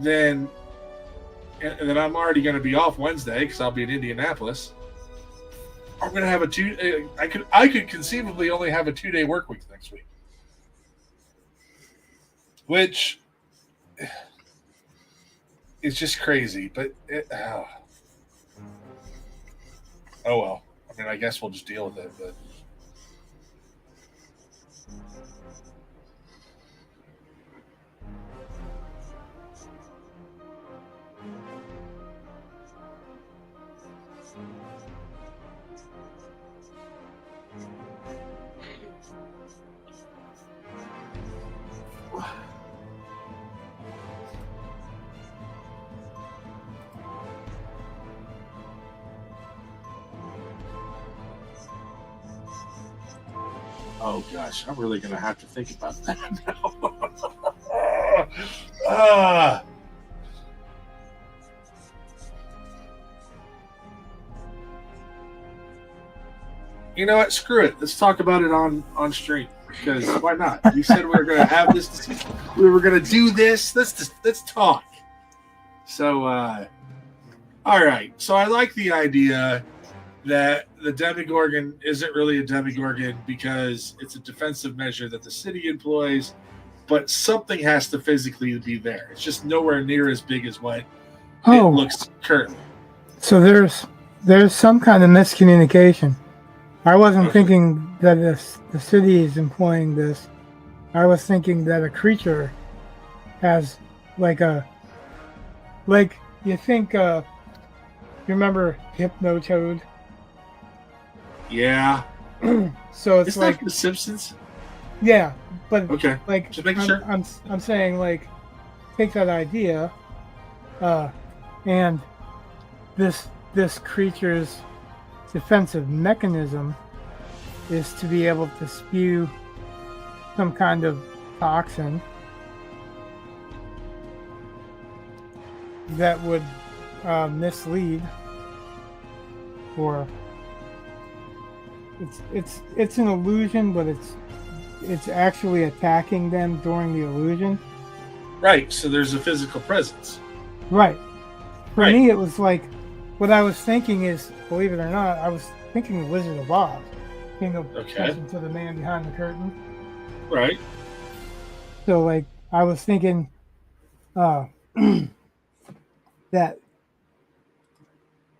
then and then I'm already going to be off Wednesday because I'll be in Indianapolis. I'm going to have a two. I could conceivably only have a 2-day work week next week, which is just crazy. But oh well. I mean, I guess we'll just deal with it. But oh gosh, I'm really going to have to think about that now. You know what? Screw it. Let's talk about it on stream because why not? You said we were going to have this. We were going to do this. Let's talk. So, all right. So I like the idea that the Demogorgon isn't really a Demogorgon because it's a defensive measure that the city employs, but something has to physically be there. It's just nowhere near as big as what it looks currently. So there's some kind of miscommunication. I wasn't thinking that the city is employing this. I was thinking that a creature has you think you remember Hypnotoad? Yeah. So it's Isn't like that The Simpsons? yeah, but Okay. like Just making sure. I'm saying like take that idea, and this creature's defensive mechanism is to be able to spew some kind of toxin that would mislead, or it's an illusion, but it's actually attacking them during the illusion. Right. So there's a physical presence. Right. For Right. me, it was like what I was thinking is, believe it or not, I was thinking Wizard of Oz. Paying attention to the man behind the curtain. Right. So like I was thinking that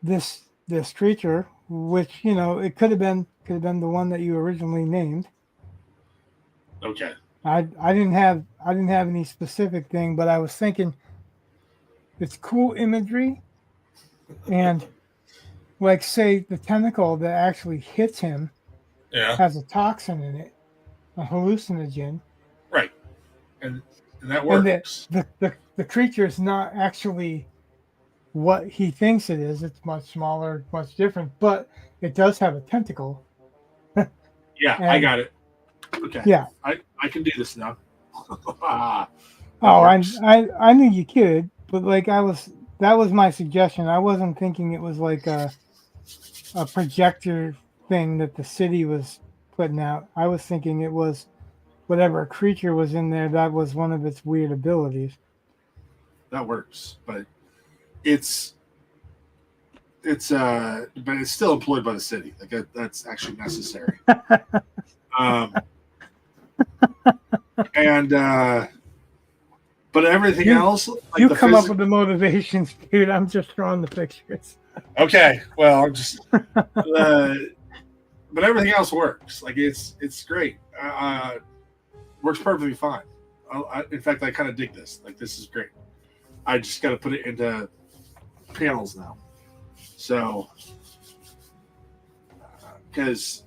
this creature, which it could have been the one that you originally named. Okay. I didn't have any specific thing, but I was thinking it's cool imagery, and like say the tentacle that actually hits him has a toxin in it, a hallucinogen. Right. And that works. And the creature is not actually what he thinks it is. It's much smaller, much different, but it does have a tentacle. Yeah, I got it. Okay. Yeah. I can do this now. I knew you could, but like that was my suggestion. I wasn't thinking it was like a projector thing that the city was putting out. I was thinking it was whatever creature was in there, that was one of its weird abilities. That works, but it's still employed by the city. Like that's actually necessary. But everything else, like you come up with the motivations, dude. I'm just drawing the pictures. Okay, well, I'm just. But everything else works. Like it's great. Works perfectly fine. In fact, I kind of dig this. Like this is great. I just got to put it into panels now. So, because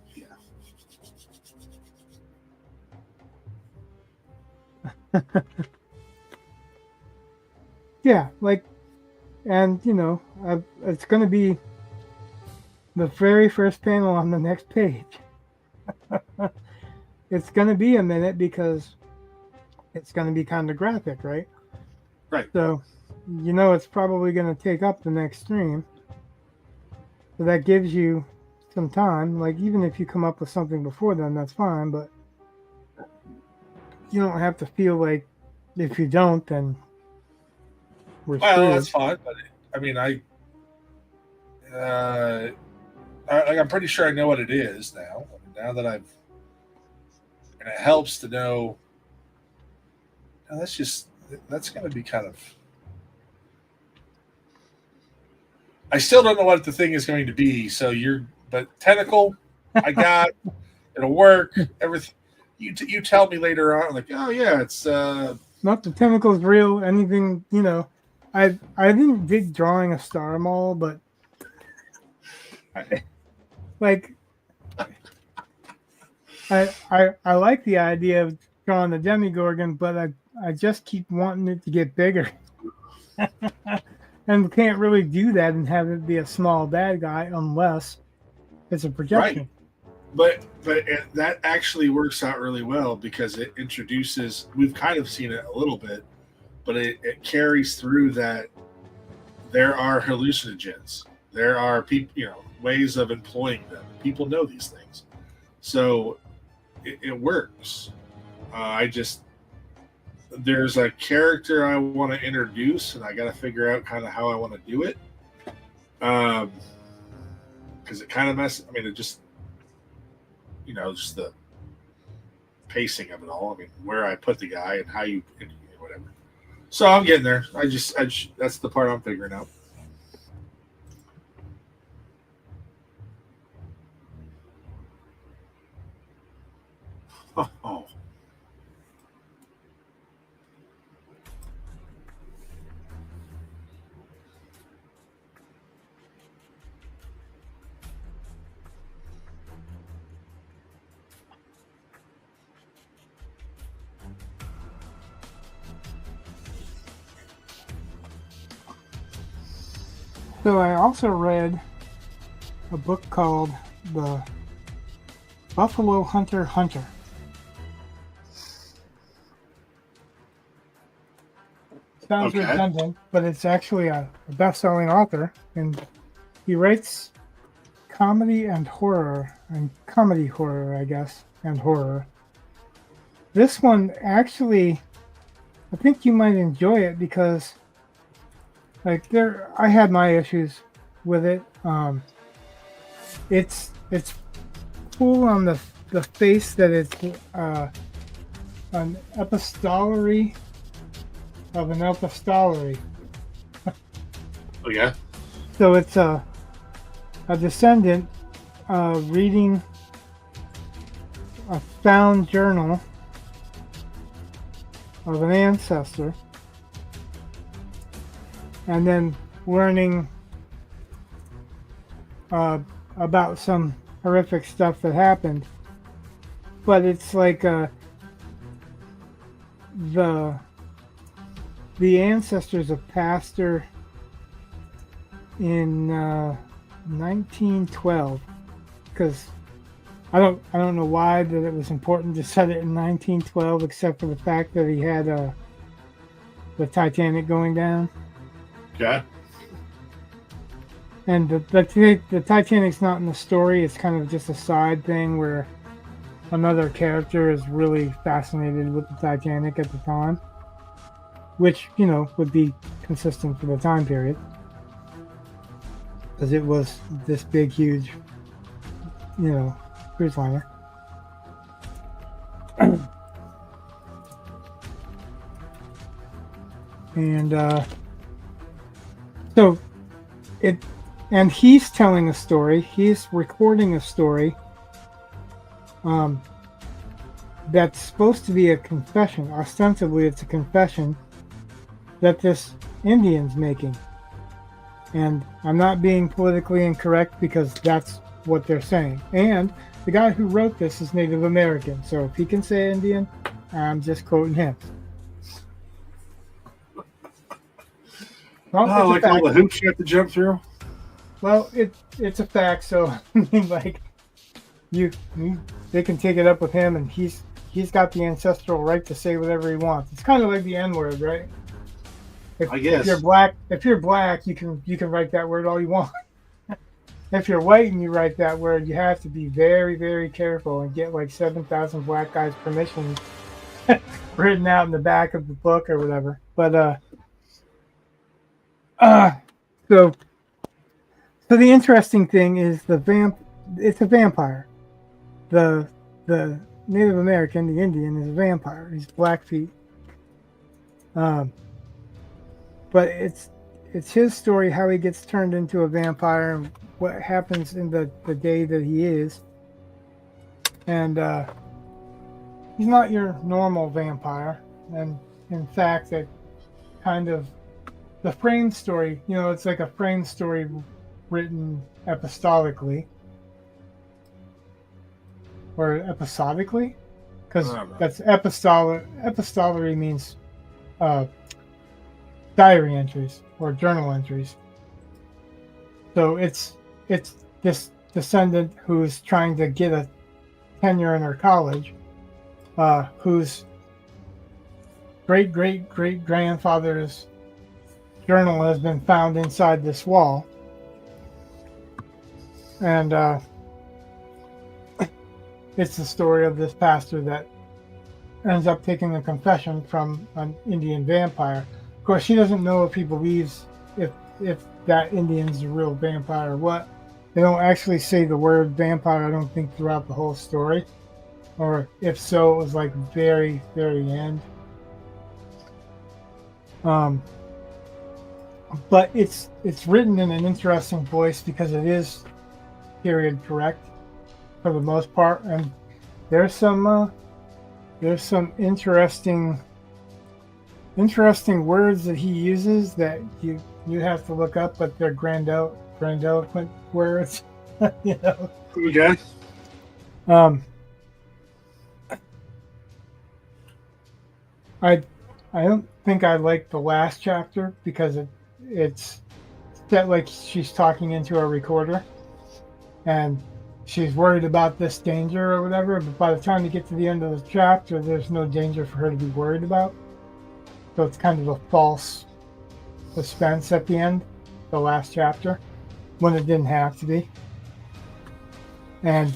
yeah, like, and it's going to be the very first panel on the next page. It's going to be a minute because it's going to be kind of graphic, right? Right. So, it's probably going to take up the next stream. So that gives you some time. Like, even if you come up with something before then, that's fine. But you don't have to feel like if you don't, then we're Well, screwed. that's fine, but I mean, uh, I'm pretty sure I know what it is now. I mean, now that I've, and it helps to know. Now that's going to be kind of. I still don't know what the thing is going to be. So but tentacle, I got. It'll work. Everything. You tell me later on, like, oh yeah, it's Not the tentacles real. Anything, you know. I didn't dig drawing a star mall, but I, like I like the idea of drawing the Demigorgon, but I just keep wanting it to get bigger. And we can't really do that and have it be a small bad guy unless it's a projection. right. But that actually works out really well because it introduces. We've kind of seen it a little bit, but it carries through that there are hallucinogens. There are people, ways of employing them. People know these things, so it works. I just there's a character I want to introduce, and I got to figure out kind of how I want to do it. Because it kind of messes. I mean, it just just the pacing of it all. I mean, where I put the guy and how you whatever. So I'm getting there. That's the part I'm figuring out. Oh. So I also read a book called The Buffalo Hunter Hunter. Sounds Okay. redundant, but it's actually a best-selling author, and he writes comedy and horror, I guess, and horror. This one actually, I think you might enjoy it because, I had my issues with it. It's cool on the face that it's an epistolary of an epistolary. Oh yeah. So it's a descendant reading a found journal of an ancestor and then learning about some horrific stuff that happened. But it's like the ancestor's a pastor in 1912, because I don't know why that it was important to set it in 1912, except for the fact that he had the Titanic going down. Okay. And the Titanic's not in the story. It's kind of just a side thing where another character is really fascinated with the Titanic at the time, which, would be consistent for the time period, because it was this big, huge, cruise liner. And so and he's telling a story. He's recording a story that's supposed to be a confession. Ostensibly, it's a confession that this Indian's making. And I'm not being politically incorrect because that's what they're saying. And the guy who wrote this is Native American. So if he can say Indian, I'm just quoting him. Well, Oh, like all the hoops you have to jump through. Well, it's a fact. So I mean, like they can take it up with him, and he's got the ancestral right to say whatever he wants. It's kind of like the N-word, right? I guess. If you're black, you can write that word all you want. If you're white and you write that word, you have to be very, very careful and get like 7,000 black guys' permission written out in the back of the book or whatever. But so the interesting thing is it's a vampire. The Native American, the Indian, is a vampire. He's Blackfeet. But it's his story how he gets turned into a vampire and what happens in the day that he is. And he's not your normal vampire. And in fact, that kind of the frame story, it's like a frame story written epistolically or episodically, because that's epistolary means diary entries or journal entries. So it's this descendant who's trying to get a tenure in her college, whose great grandfather's journal has been found inside this wall, and it's the story of this pastor that ends up taking a confession from an Indian vampire. Of course, she doesn't know if he believes if that Indian's a real vampire or what. They don't actually say the word vampire, I don't think, throughout the whole story. Or if so, it was like very, very end. But it's written in an interesting voice because it is period correct for the most part, and there's some interesting words that he uses that you have to look up, but they're grandiloquent words. Okay. I don't think I like the last chapter because it's that like she's talking into a recorder and she's worried about this danger or whatever, but by the time you get to the end of the chapter, there's no danger for her to be worried about. So it's kind of a false suspense at the end, the last chapter, when it didn't have to be. And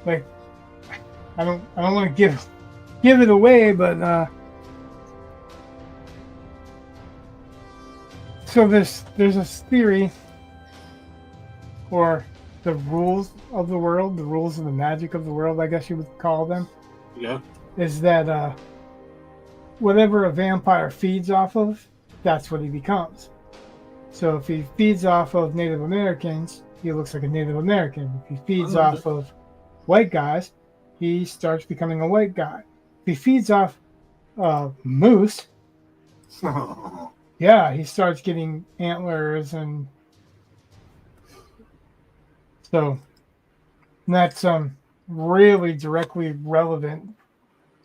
like I don't want to give it away, but so there's this theory, or the rules of the world, the rules of the magic of the world, I guess you would call them. Yeah. Is that whatever a vampire feeds off of, that's what he becomes. So if he feeds off of Native Americans, he looks like a Native American. If he feeds off of white guys, he starts becoming a white guy. If he feeds off moose, yeah, he starts getting antlers, and so that's really directly relevant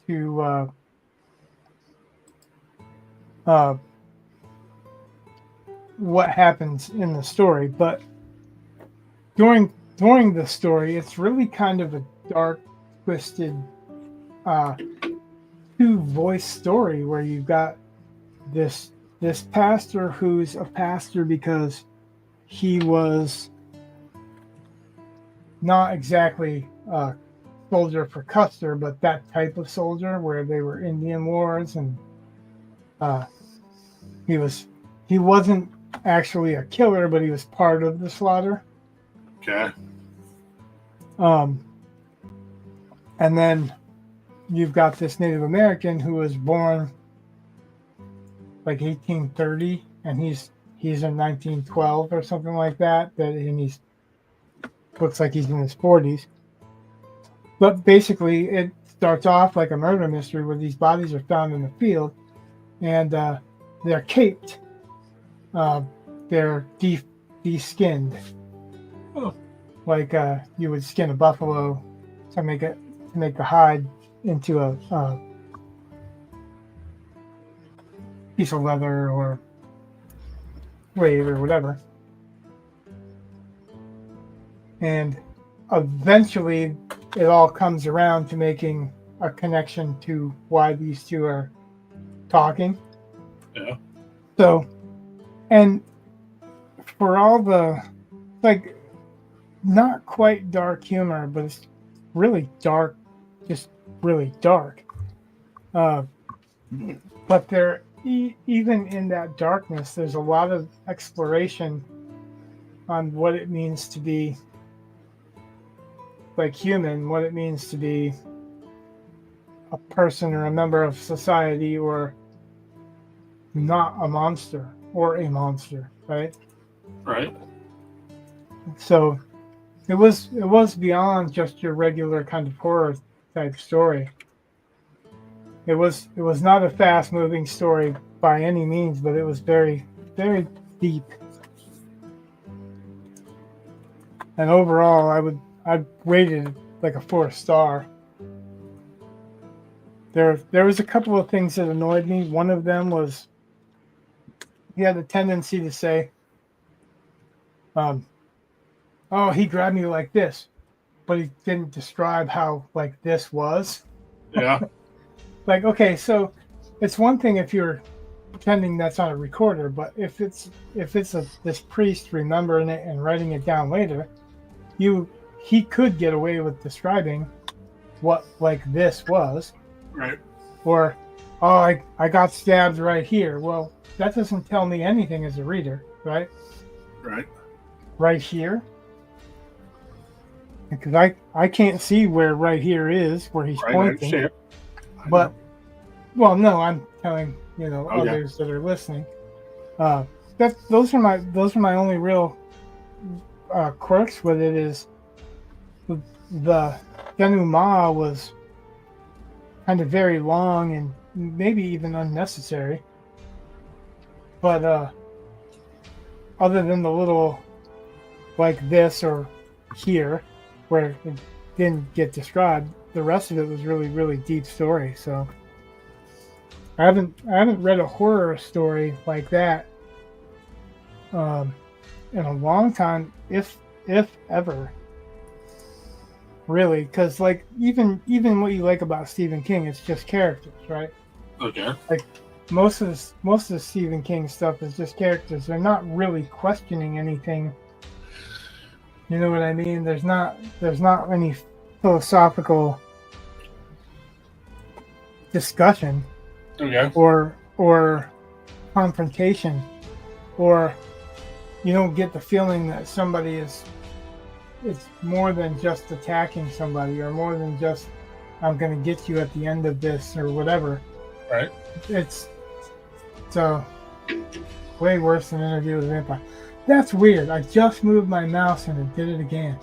to what happens in the story. But during the story, it's really kind of a dark, twisted, two-voice story where you've got this pastor who's a pastor because he was not exactly a soldier for Custer, but that type of soldier where they were Indian wars, and he wasn't actually a killer, but he was part of the slaughter. Okay. And then you've got this Native American who was born like 1830, and he's in 1912 or something like that. And he's looks like he's in his 40s. But basically, it starts off like a murder mystery where these bodies are found in the field, and they're caped. They're de-skinned, like you would skin a buffalo to make the hide into a piece of leather or weight or whatever. And eventually it all comes around to making a connection to why these two are talking. Yeah. So, and for all the, like, not quite dark humor, but it's really dark, just really dark. But there, even in that darkness, there's a lot of exploration on what it means to be like human, what it means to be a person or a member of society, or not a monster or a monster, right? Right. So it was beyond just your regular kind of horror type story. It was not a fast moving story by any means, but it was very, very deep. And overall, I'd rated it like a 4-star. There was a couple of things that annoyed me. One of them was he had a tendency to say, "Oh, he grabbed me like this," but he didn't describe how like this was. Yeah. Like, okay, so it's one thing if you're pretending that's on a recorder, but if it's this priest remembering it and writing it down later, he could get away with describing what like this was. Right. Or, oh, I got stabbed right here. Well, that doesn't tell me anything as a reader, right? Right. Right here. Because I can't see where right here is, where he's Right. pointing. But, well, no, I'm telling Okay. others that are listening. Those are my only real quirks with it. Is the denouement was kind of very long and maybe even unnecessary. But other than the little like this or here where it didn't get described, the rest of it was really, really deep story. So I haven't read a horror story like that in a long time, if ever. Really, because like even what you like about Stephen King, it's just characters, right? Okay. Like most of the Stephen King stuff is just characters. They're not really questioning anything. You know what I mean? There's not any philosophical discussion Okay. or confrontation, or you don't get the feeling that somebody is. It's more than just attacking somebody, or more than just I'm going to get you at the end of this or whatever. Right. It's way worse than Interview with a Vampire. That's weird. I just moved my mouse and it did it again.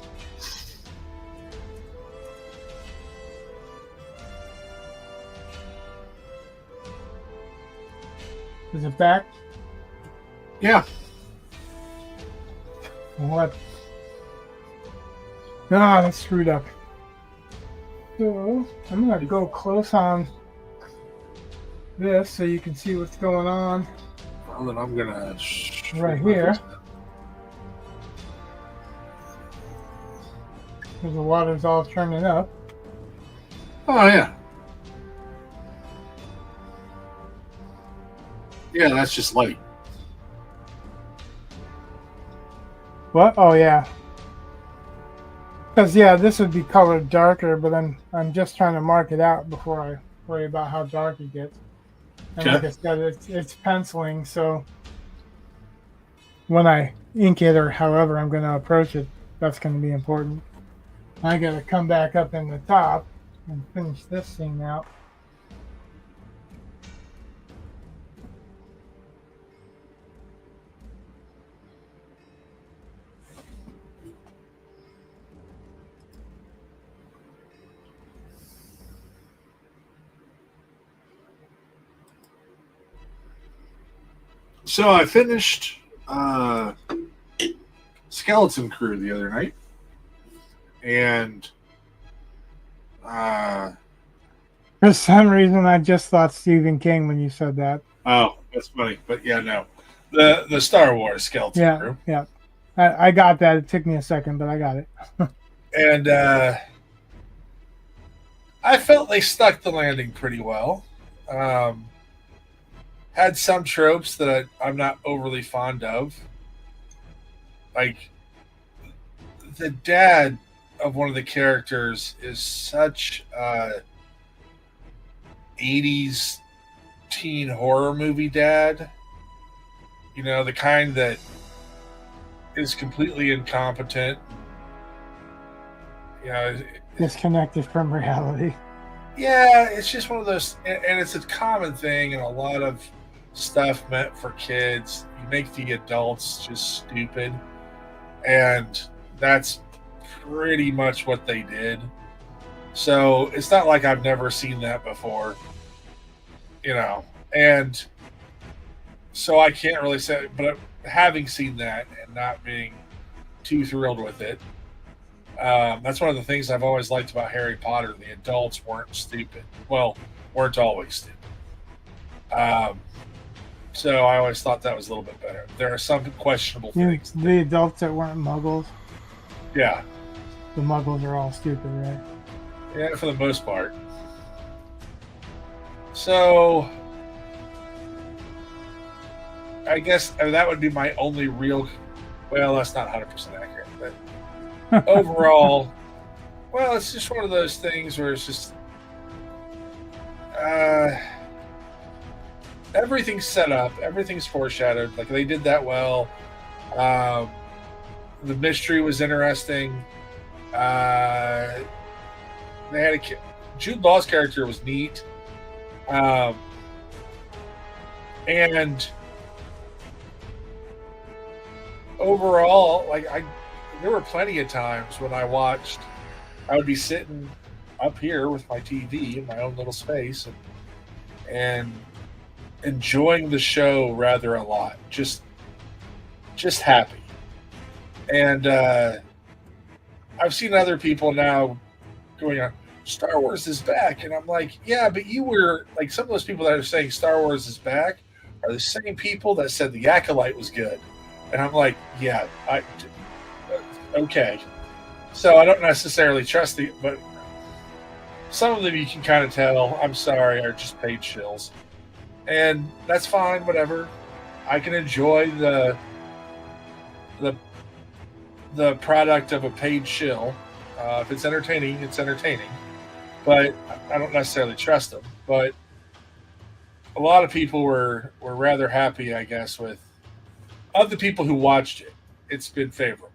Is it back? Yeah. What? Ah, that's screwed up. So I'm gonna go close on this so you can see what's going on Well, then I'm gonna right here. Because the water's all turning up. Oh yeah. Yeah, that's just light. What? Oh yeah. Because this would be colored darker, but I'm just trying to mark it out before I worry about how dark it gets. And like I said, it's penciling, so when I ink it or however I'm going to approach it, that's going to be important. I got to come back up in the top and finish this thing out. So I finished Skeleton Crew the other night, and For some reason, I just thought Stephen King when you said that. oh, that's funny. But yeah, no, the Star Wars Skeleton Crew, Yeah. I got that. It took me a second, but I got it. and I felt they stuck the landing pretty well. Had some tropes that I'm not overly fond of. Like the dad of one of the characters is such 80s teen horror movie dad. You know, the kind that is completely incompetent. You know, Disconnected from reality. yeah, it's just one of those, and it's a common thing in a lot of stuff meant for kids. You make the adults just stupid, and that's pretty much what they did. So it's not like I've never seen that before, you know, and so I can't really say, but having seen that and not being too thrilled with it, that's one of the things I've always liked about Harry Potter. The adults weren't stupid. Well, weren't always stupid. Um, so I always thought that was a little bit better. There are some questionable things. The adults that weren't muggles. Yeah. The muggles are all stupid, right? Yeah, for the most part. So I guess that would be my only real. Well, that's not 100% accurate, but overall, well, it's just one of those things where it's just everything's set up, everything's foreshadowed. Like they did that well. The mystery was interesting. They had Jude Law's character was neat, and overall, there were plenty of times when I would be sitting up here with my TV in my own little space and enjoying the show rather a lot, just happy. And I've seen other people now going on, Star Wars is back, and I'm like, yeah, but you were like, some of those people that are saying Star Wars is back are the same people that said the Acolyte was good. And I'm like, yeah, okay. So I don't necessarily trust but some of them you can kind of tell, I'm sorry, are just paid shills. And that's fine, whatever. I can enjoy the product of a paid shill. If it's entertaining, it's entertaining. But I don't necessarily trust them. But a lot of people were rather happy, I guess, with of the people who watched it. It's been favorable,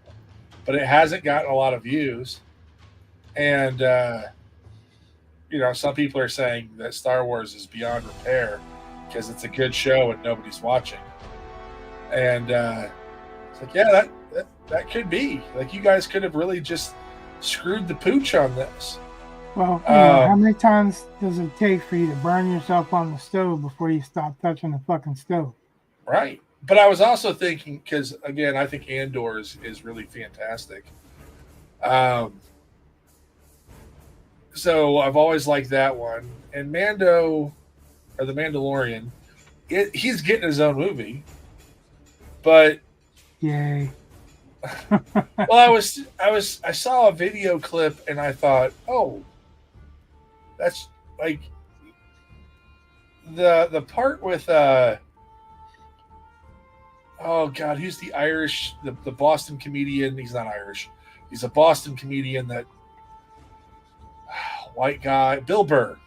but it hasn't gotten a lot of views. And some people are saying that Star Wars is beyond repair because it's a good show and nobody's watching. And it's like, yeah, that could be. Like, you guys could have really just screwed the pooch on this. Well, how many times does it take for you to burn yourself on the stove before you stop touching the fucking stove? Right. But I was also thinking, because, again, I think Andor is really fantastic. So I've always liked that one. And Mando, or The Mandalorian, he's getting his own movie. But yay. Well, I saw a video clip and I thought, oh, that's like the part with oh God, who's the Irish, the Boston comedian? He's not Irish. He's a Boston comedian, that white guy, Bill Burr.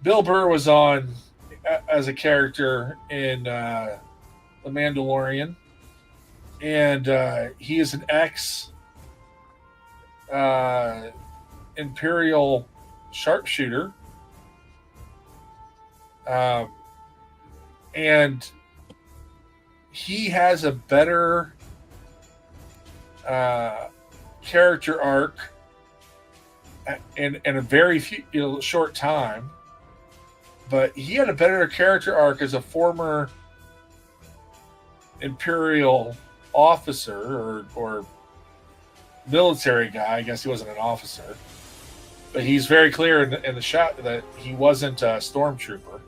Bill Burr was on as a character in The Mandalorian. And he is an ex Imperial sharpshooter. And he has a better character arc in a very short time. But he had a better character arc as a former Imperial officer or military guy. I guess he wasn't an officer, but he's very clear in the shot that he wasn't a stormtrooper,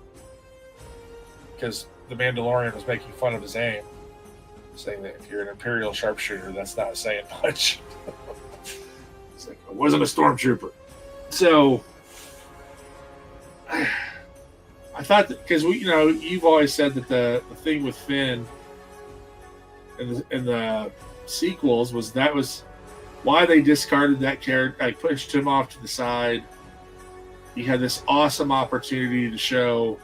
because the Mandalorian was making fun of his aim, saying that if you're an Imperial sharpshooter, that's not saying much. It's like, I wasn't a stormtrooper. So I thought that, because you've always said that the thing with Finn in the sequels was why they discarded that character. I pushed him off to the side. He had this awesome opportunity to show,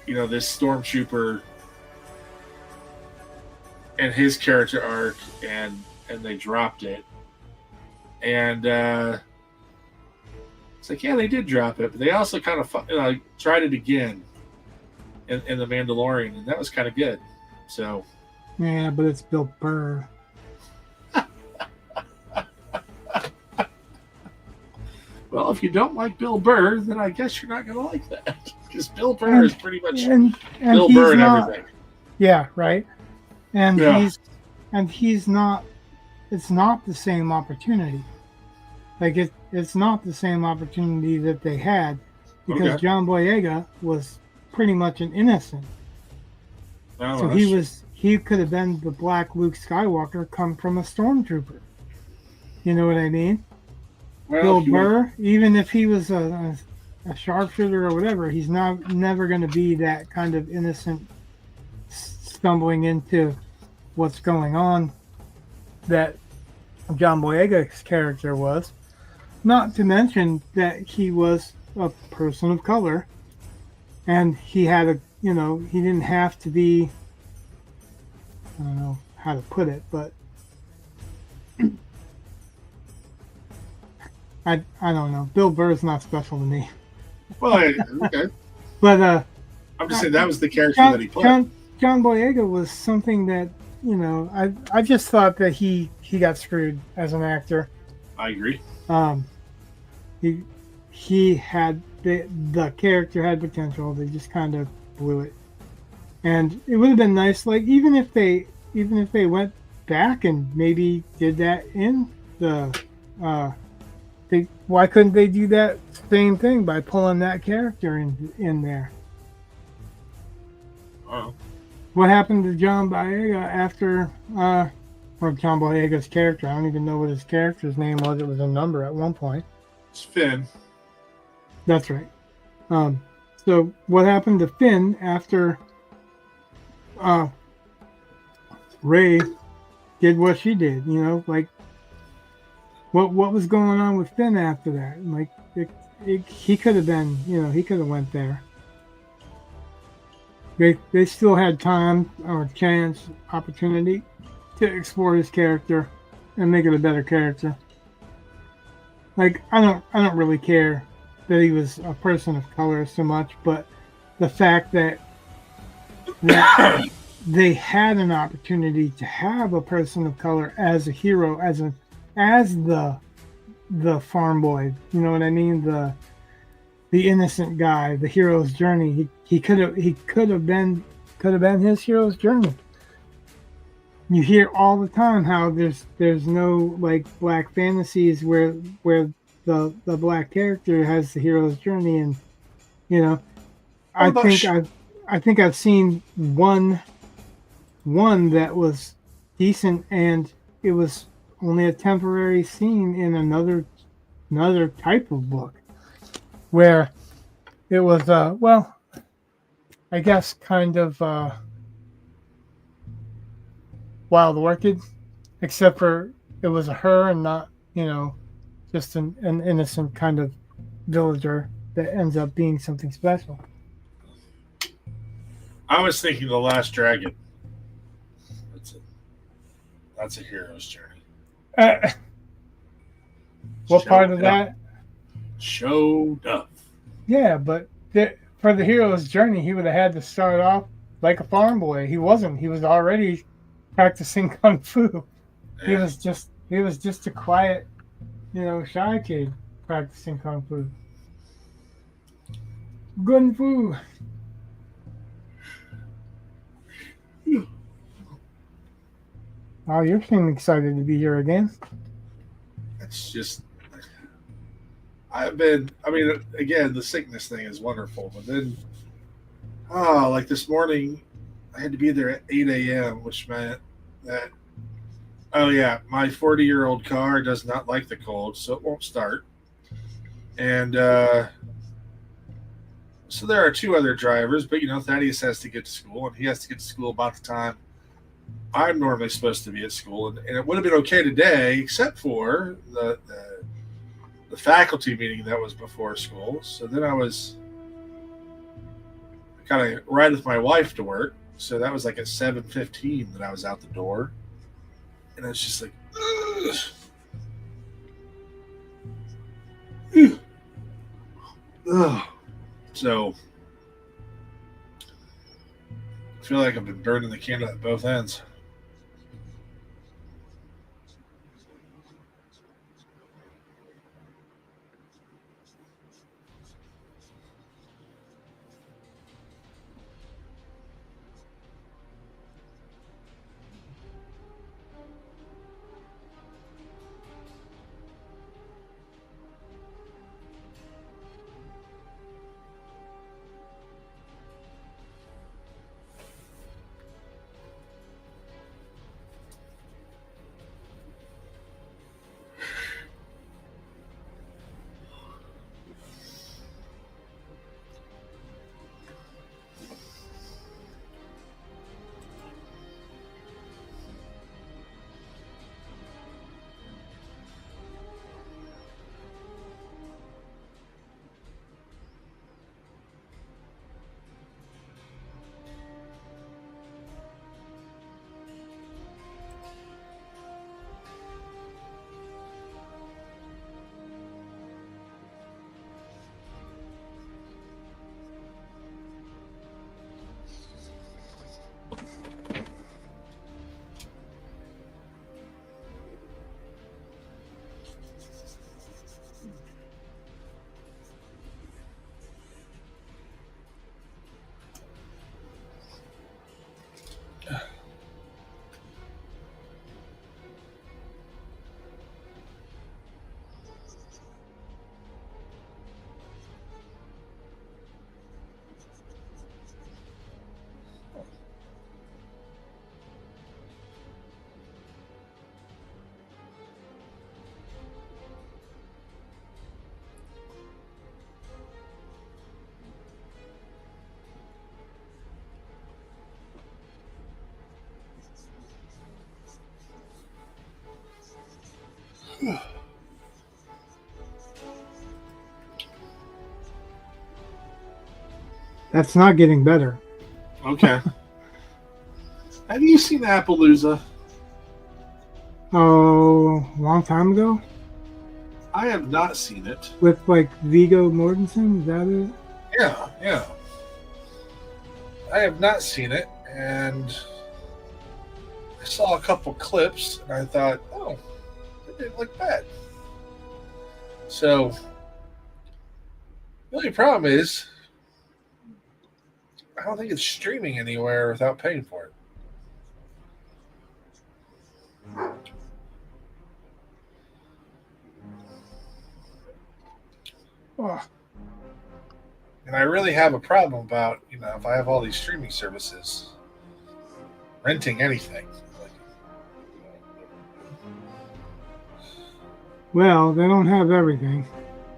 this stormtrooper and his character arc, and they dropped it. And it's like, yeah, they did drop it, but they also kind of tried it again in The Mandalorian, and that was kind of good. So yeah, but it's Bill Burr. Well, if you don't like Bill Burr, then I guess you're not going to like that, because Bill Burr is pretty much Bill Burr and everything. Yeah, right. And Yeah. he's not. It's not the same opportunity. Like it's not the same opportunity that they had, because Okay. John Boyega was pretty much an innocent. Oh, So he could have been the Black Luke Skywalker come from a stormtrooper. You know what I mean? well, Bill if you want- Burr, even if he was a sharpshooter or whatever, he's never going to be that kind of innocent stumbling into what's going on that John Boyega's character was. Not to mention that he was a person of color, and he had he didn't have to be, I don't know how to put it, but I don't know. Bill Burr's not special to me. Well, okay. But I'm just saying that was the character that he played. John Boyega was something that, I just thought that he got screwed as an actor. I agree. He had the character had potential. They just kind of blew it. And it would have been nice, like even if they went back and maybe did that in the why couldn't they do that same thing by pulling that character in there? Oh. What happened to John Boyega after or John Boyega's character? I don't even know what his character's name was. It was a number at one point. It's Finn. That's right. So what happened to Finn after Rey did what she did? Like what was going on with Finn after that? Like he could have been, he could have went there. They still had time or chance, opportunity to explore his character and make it a better character. Like I don't really care that he was a person of color so much, but the fact that they had an opportunity to have a person of color as a hero, as the farm boy, you know what I mean? The innocent guy, the hero's journey. He could have been his hero's journey. You hear all the time how there's no like black fantasies where the black character has the hero's journey, and I think I've seen one that was decent, and it was only a temporary scene in another type of book where it was I guess kind of Wild Orchid, except for it was her and not just an innocent kind of villager that ends up being something special. I was thinking The Last Dragon. That's a hero's journey. What part of that? Showed up. Yeah, but for the hero's journey, he would have had to start off like a farm boy. He wasn't. He was already practicing kung fu. Yeah. He was just a quiet, shy kid practicing kung fu. Gun fu. Oh, you seem excited to be here again. It's just, again, the sickness thing is wonderful, but then, like this morning, I had to be there at 8 a.m., which meant that, my 40-year-old car does not like the cold, so it won't start. And so there are two other drivers, but, Thaddeus has to get to school, and he has to get to school about the time I'm normally supposed to be at school, and it would have been okay today, except for the faculty meeting that was before school. So then I was kind of ride with my wife to work. So that was like at 7:15 that I was out the door, and it's just like, ugh. Ugh. So I feel like I've been burning the candle at both ends. That's not getting better. Okay. Have you seen Appaloosa? Oh, a long time ago? I have not seen it. With like Viggo Mortensen? Is that it? Yeah, yeah. I have not seen it, and I saw a couple clips, and I thought, oh, it didn't look bad. So the only problem is, I don't think it's streaming anywhere without paying for it. Oh, And I really have a problem about, if I have all these streaming services, renting anything. well, they don't have everything.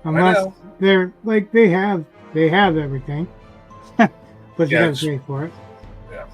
I Unless know. they're like they have everything. But you Yeah, gotta pay for it. Yeah.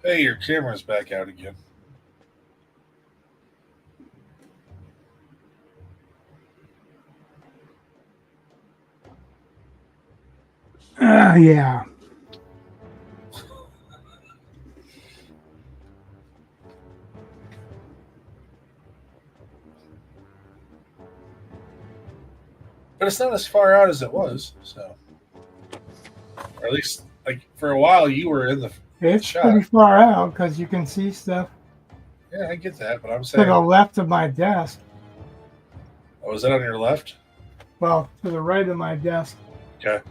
Hey, your camera's back out again. Yeah. But it's not as far out as it was, so. Or at least, like, for a while you were in the It's shot. pretty far out because you can see stuff Yeah, I get that, but I'm to saying. the left of my desk. Oh, is that on your left? Well, to the right of my desk. Okay.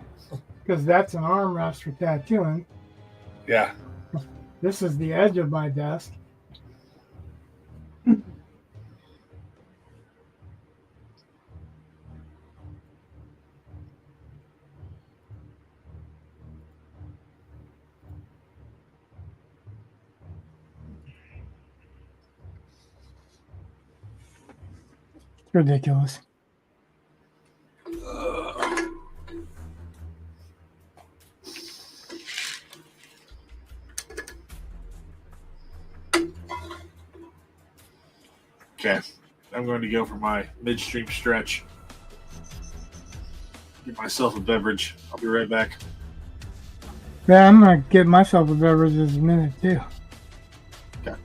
Because that's an armrest for tattooing. Yeah. This is the edge of my desk. Ridiculous. Okay. I'm going to go for my midstream stretch. Get myself a beverage. I'll be right back. Yeah, I'm gonna get myself a beverage in a minute too. Okay.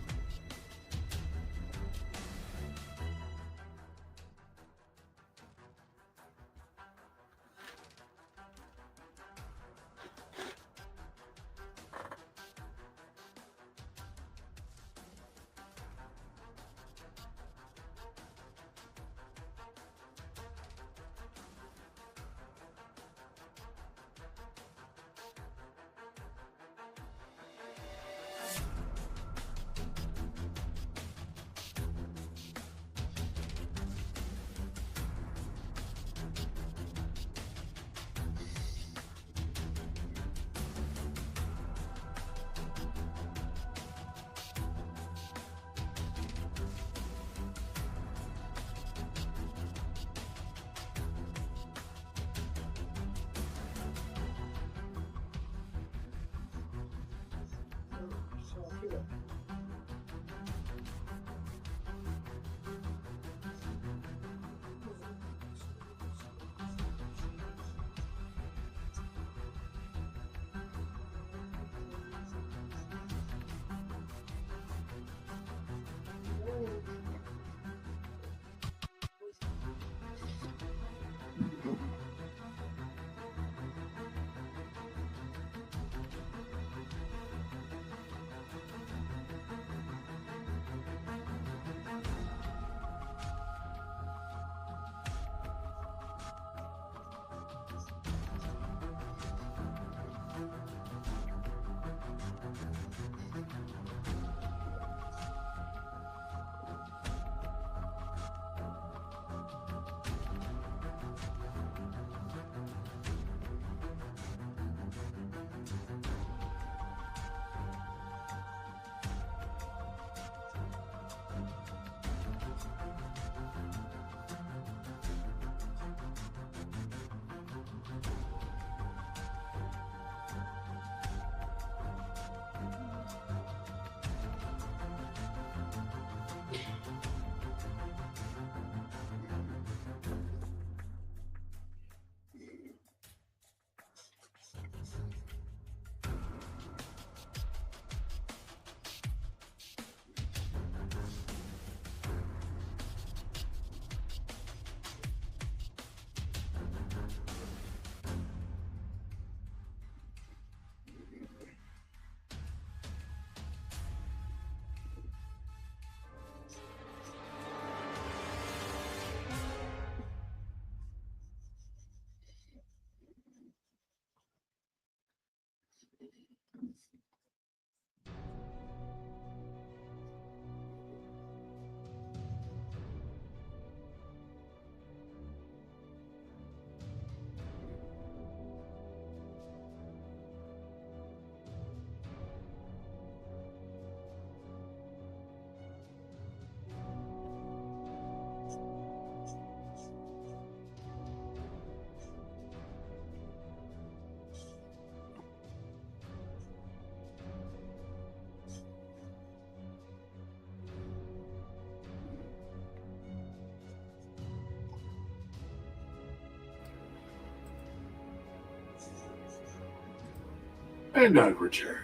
And I've returned.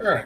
All right.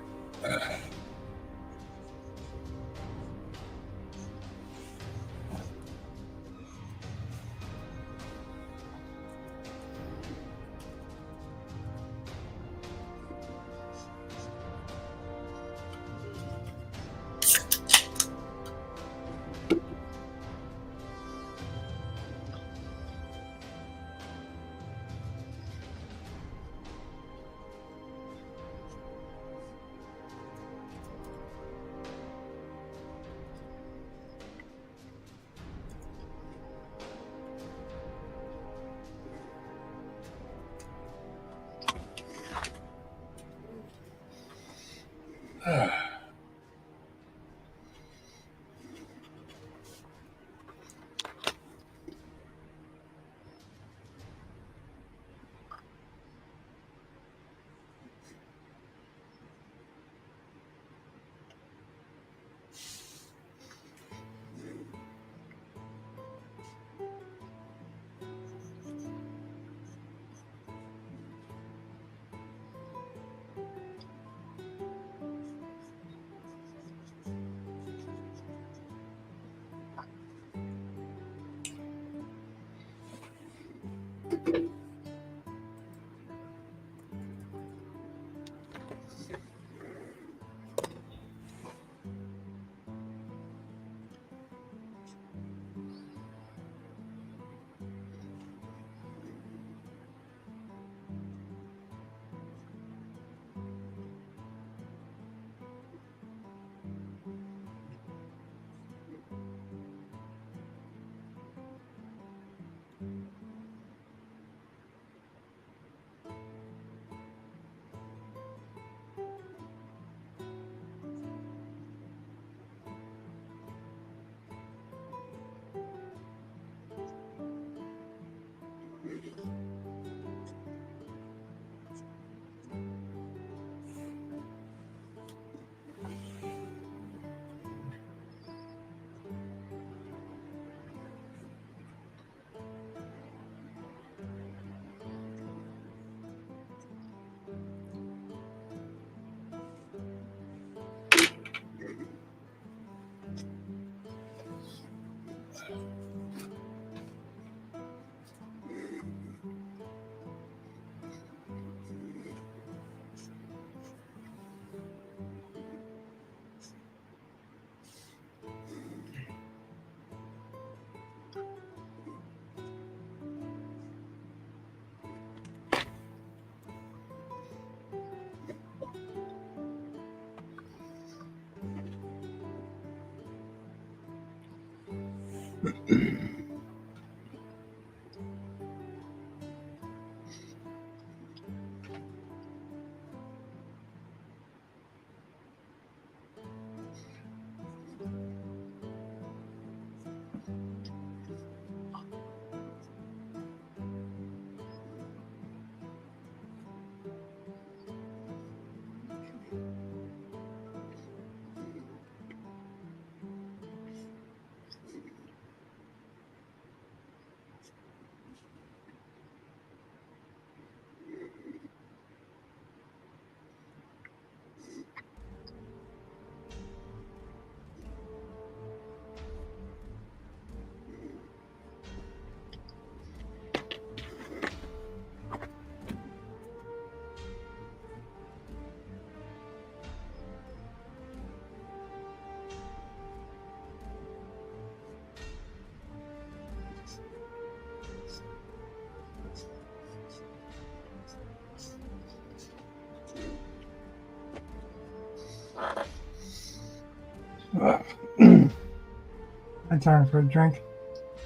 my time for a drink.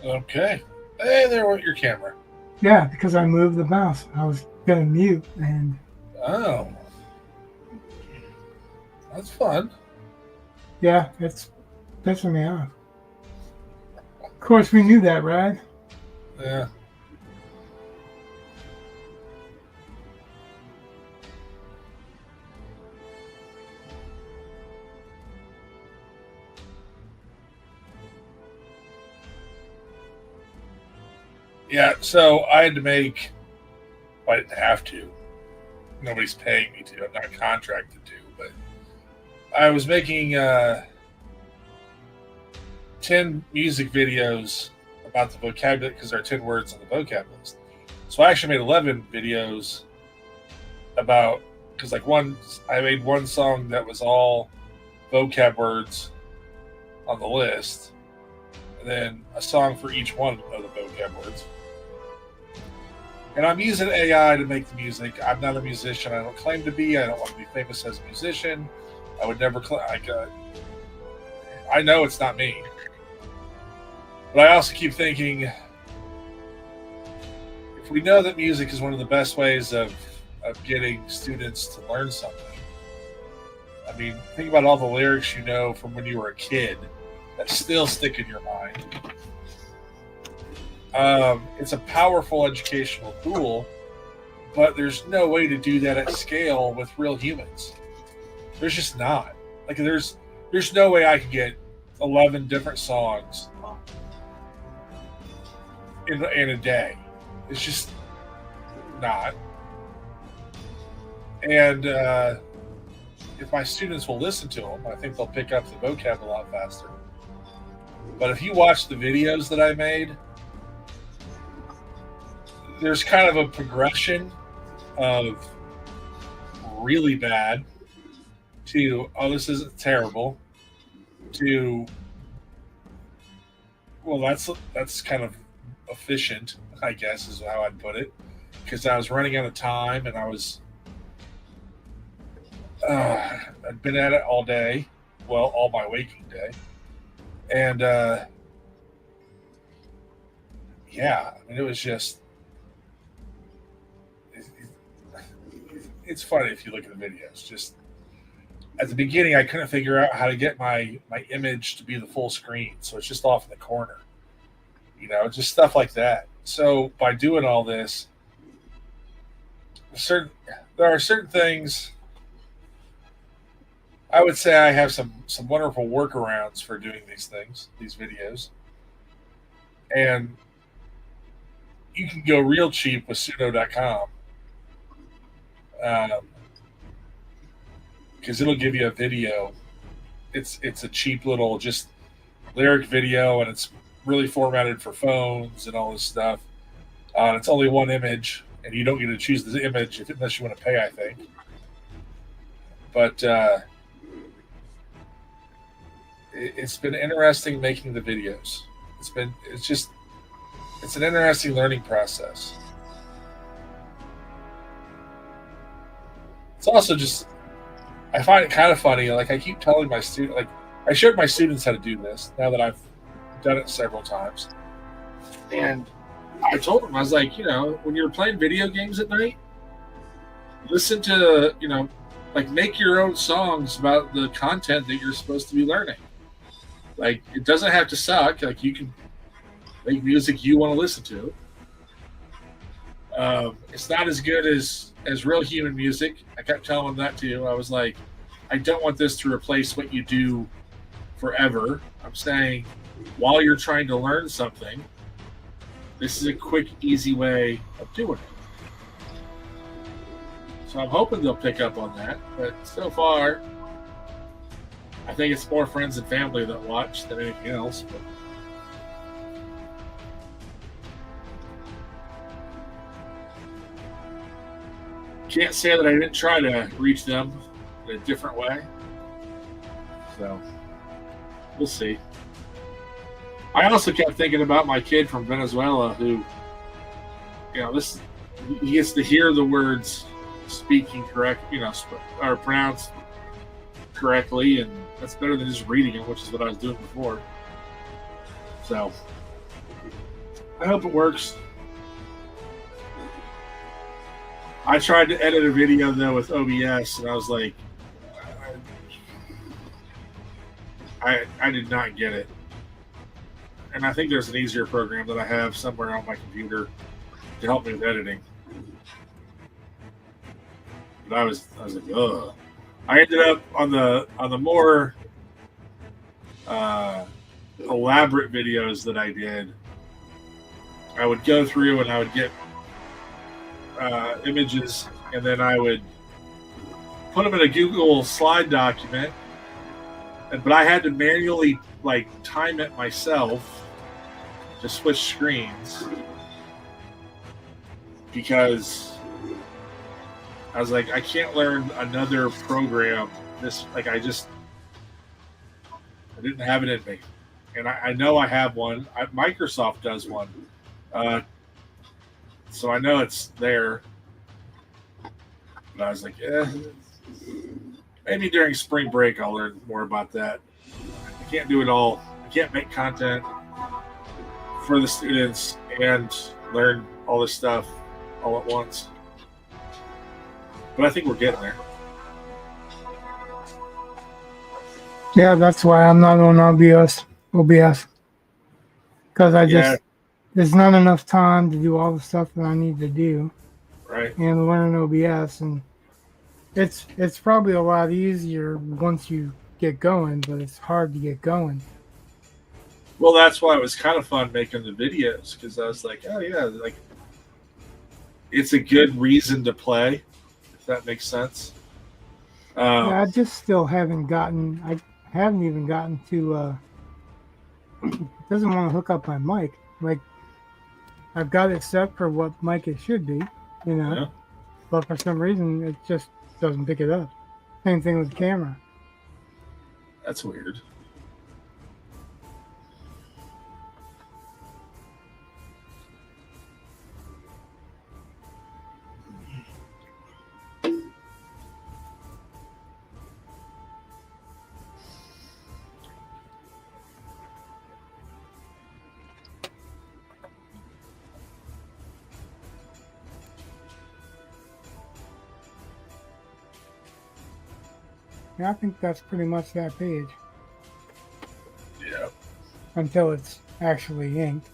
Okay. Hey, there went your camera. Yeah, because I moved the mouse. I was gonna mute, and Oh. That's fun. yeah, it's pissing me off. Of course, we knew that, right? Yeah. Yeah, so I had to make, well, I didn't have to. Nobody's paying me to. I'm not contracted to, but I was making 10 music videos about the vocabulary because there are 10 words on the vocab list. So I actually made 11 videos about, because like I made one song that was all vocab words on the list, and then a song for each one of the vocab words. And I'm using AI to make the music. I'm not a musician. I don't claim to be. I don't want to be famous as a musician. I would never I know it's not me. But I also keep thinking, if we know that music is one of the best ways of getting students to learn something, I mean, think about all the lyrics you know from when you were a kid that still stick in your mind. It's a powerful educational tool, but there's no way to do that at scale with real humans. There's just not. Like there's no way I could get 11 different songs in a day. It's just not. And if my students will listen to them, I think they'll pick up the vocab a lot faster. But if you watch the videos that I made, there's kind of a progression of really bad to, oh, this isn't terrible, to, well, that's kind of efficient, I guess is how I'd put it, because I was running out of time and I'd been at it all day, well, all my waking day, and yeah, I mean, it was just, it's funny if you look at the videos. Just at the beginning, I couldn't figure out how to get my image to be the full screen, so it's just off in the corner, just stuff like that. So by doing all this, there are certain things. I would say I have some wonderful workarounds for doing these things, these videos, and you can go real cheap with 𝕍𝕀.com. Because it'll give you a video. It's a cheap little just lyric video, and it's really formatted for phones and all this stuff. And it's only one image, and you don't get to choose the image unless you want to pay, I think. But it's been interesting making the videos. It's an interesting learning process. It's also just, I find it kind of funny. Like I keep telling my students, like I showed my students how to do this now that I've done it several times. And I told them, I was like, when you're playing video games at night, listen to, like make your own songs about the content that you're supposed to be learning. Like it doesn't have to suck. Like you can make music you want to listen to. It's not as good as real human music. I kept telling them that too. I was like, I don't want this to replace what you do forever. I'm saying while you're trying to learn something, this is a quick, easy way of doing it. So I'm hoping they'll pick up on that. But so far, I think it's more friends and family that watch than anything else. But can't say that I didn't try to reach them in a different way. So we'll see. I also kept thinking about my kid from Venezuela who, he gets to hear the words speaking correct, or pronounced correctly, and that's better than just reading it, which is what I was doing before. So I hope it works. I tried to edit a video though with OBS, and I was like, I did not get it. And I think there's an easier program that I have somewhere on my computer to help me with editing. But I was like, ugh. I ended up on the more elaborate videos that I did. I would go through and I would get images, and then I would put them in a Google slide document. But I had to manually time it myself to switch screens because I was like, I can't learn another program. I didn't have it in me, and I know I have one. Microsoft does one, so I know it's there. But I was like, maybe during spring break I'll learn more about that. I can't do it all. I can't make content for the students and learn all this stuff all at once. But I think we're getting there. Yeah, that's why I'm not on OBS. Because there's not enough time to do all the stuff that I need to do. Right. And learn OBS, and it's probably a lot easier once you get going, but it's hard to get going. Well, that's why it was kind of fun making the videos, because I was like, oh yeah, it's a good reason to play, if that makes sense. Yeah, I just still haven't gotten. I haven't even gotten to. It doesn't want to hook up my mic. I've got it set for what mic it should be, Yeah. But for some reason it just doesn't pick it up. Same thing with the camera. That's weird. Yeah, I think that's pretty much that page Yeah. until it's actually inked.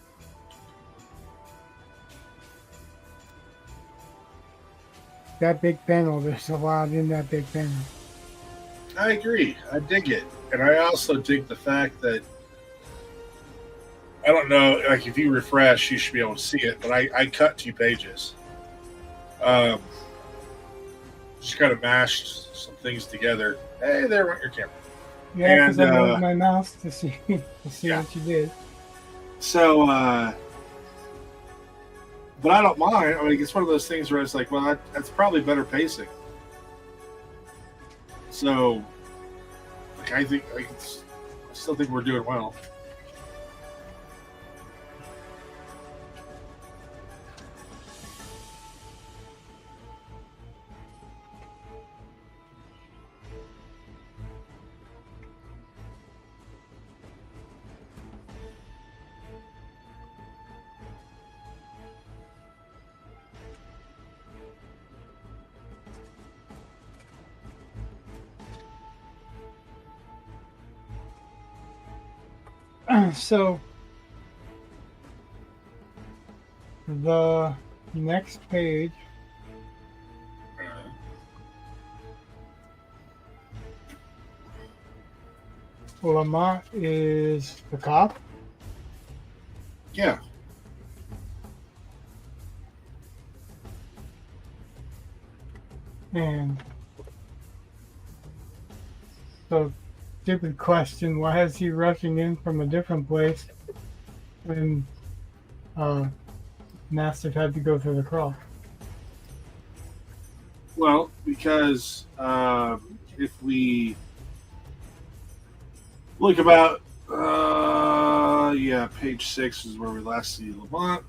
That big panel, there's a lot in that big panel. I agree. I dig it. And I also dig the fact that, I don't know, if you refresh, you should be able to see it, but I cut 2 pages. Just kind of mashed some things together. Hey, there went your camera. Yeah, because I moved my mouse to see what you did. So, but I don't mind. I mean, it's one of those things where it's like, well, that's probably better pacing. So, I still think we're doing well. So the next page Lamont is the cop. Yeah. And so, stupid question, why is he rushing in from a different place when Mastiff had to go through the crawl? Well, because if we look about, page 6 is where we last see Lamont.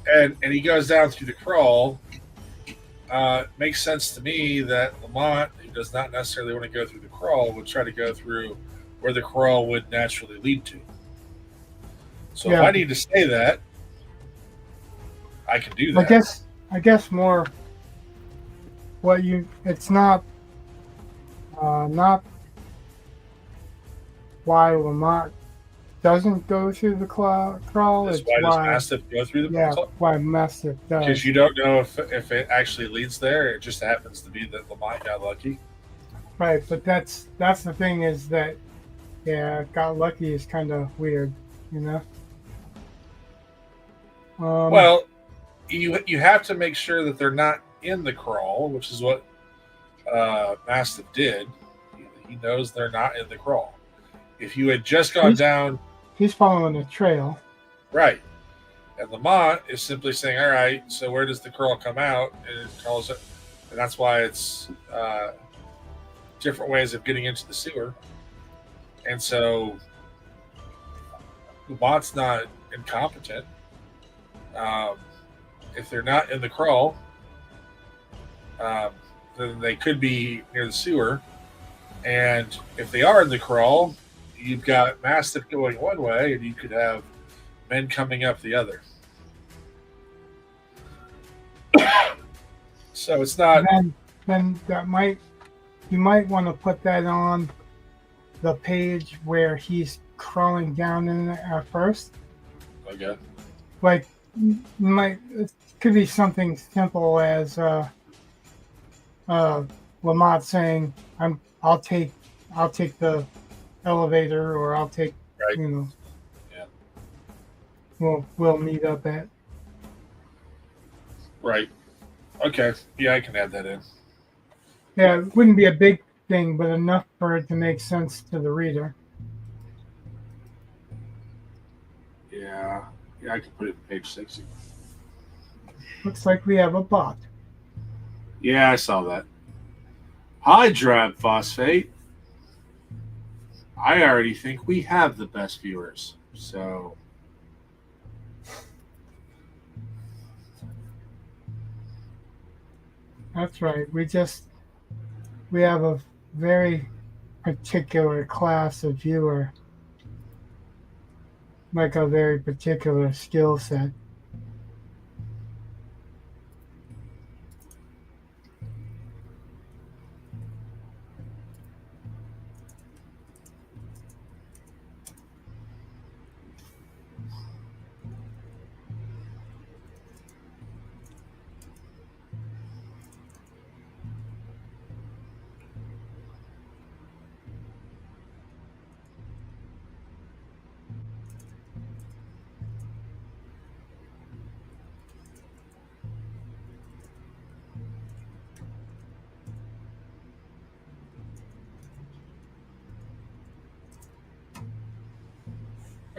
And he goes down through the crawl. makes sense to me that Lamont, who does not necessarily want to go through the crawl, would try to go through where the crawl would naturally lead to. So if Yeah. I need to say that, I can do I that. guess more what you it's not why Lamont doesn't go through the crawl. That's It's why does why Mastiff go through the yeah crawl? why Mastiff Because does. you don't know if it actually leads there. It just happens to be that Lamont got lucky. Right, but that's the thing is that yeah, got lucky is kind of weird, you know. Well, you have to make sure that they're not in the crawl, which is what Mastiff did. He knows they're not in the crawl. If you had just gone down, he's following a trail. right, and Lamont is simply saying, "All right, so where does the crawl come out?" And it calls it, and that's why it's different ways of getting into the sewer. And so Lamont's not incompetent. If they're not in the crawl, then they could be near the sewer. And if they are in the crawl, you've got Mastiff going one way, and you could have men coming up the other. So it's not. Then you might want to put that on the page where he's crawling down in it at first. Okay. Like it could be something simple as Lamont saying, I'll take the elevator, or I'll take Right. Yeah. We'll meet up at. Right. Okay. Yeah, I can add that in. Yeah, it wouldn't be a big thing, but enough for it to make sense to the reader. Yeah. Yeah, I can put it in page 60. Looks like we have a bot. Yeah, I saw that. Hi, Drab Phosphate. I already think we have the best viewers. So That's right. We have a very particular class of viewer, like a very particular skill set.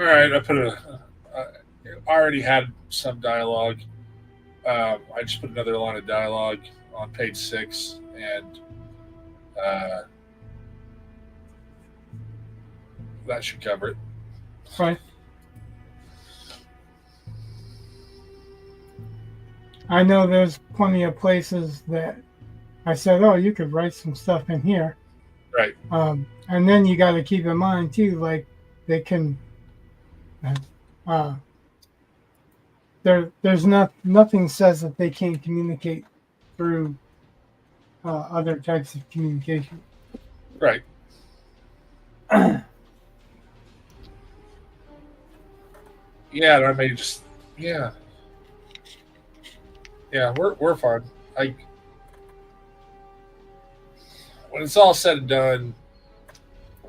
all right, I already had some dialogue. I just put another line of dialogue on page 6, and that should cover it. Right. I know there's plenty of places that I said, oh, you could write some stuff in here. Right. And then you got to keep in mind too, like they can. There's nothing says that they can't communicate through other types of communication. Right. Yeah, I may just yeah. We're fine. When it's all said and done,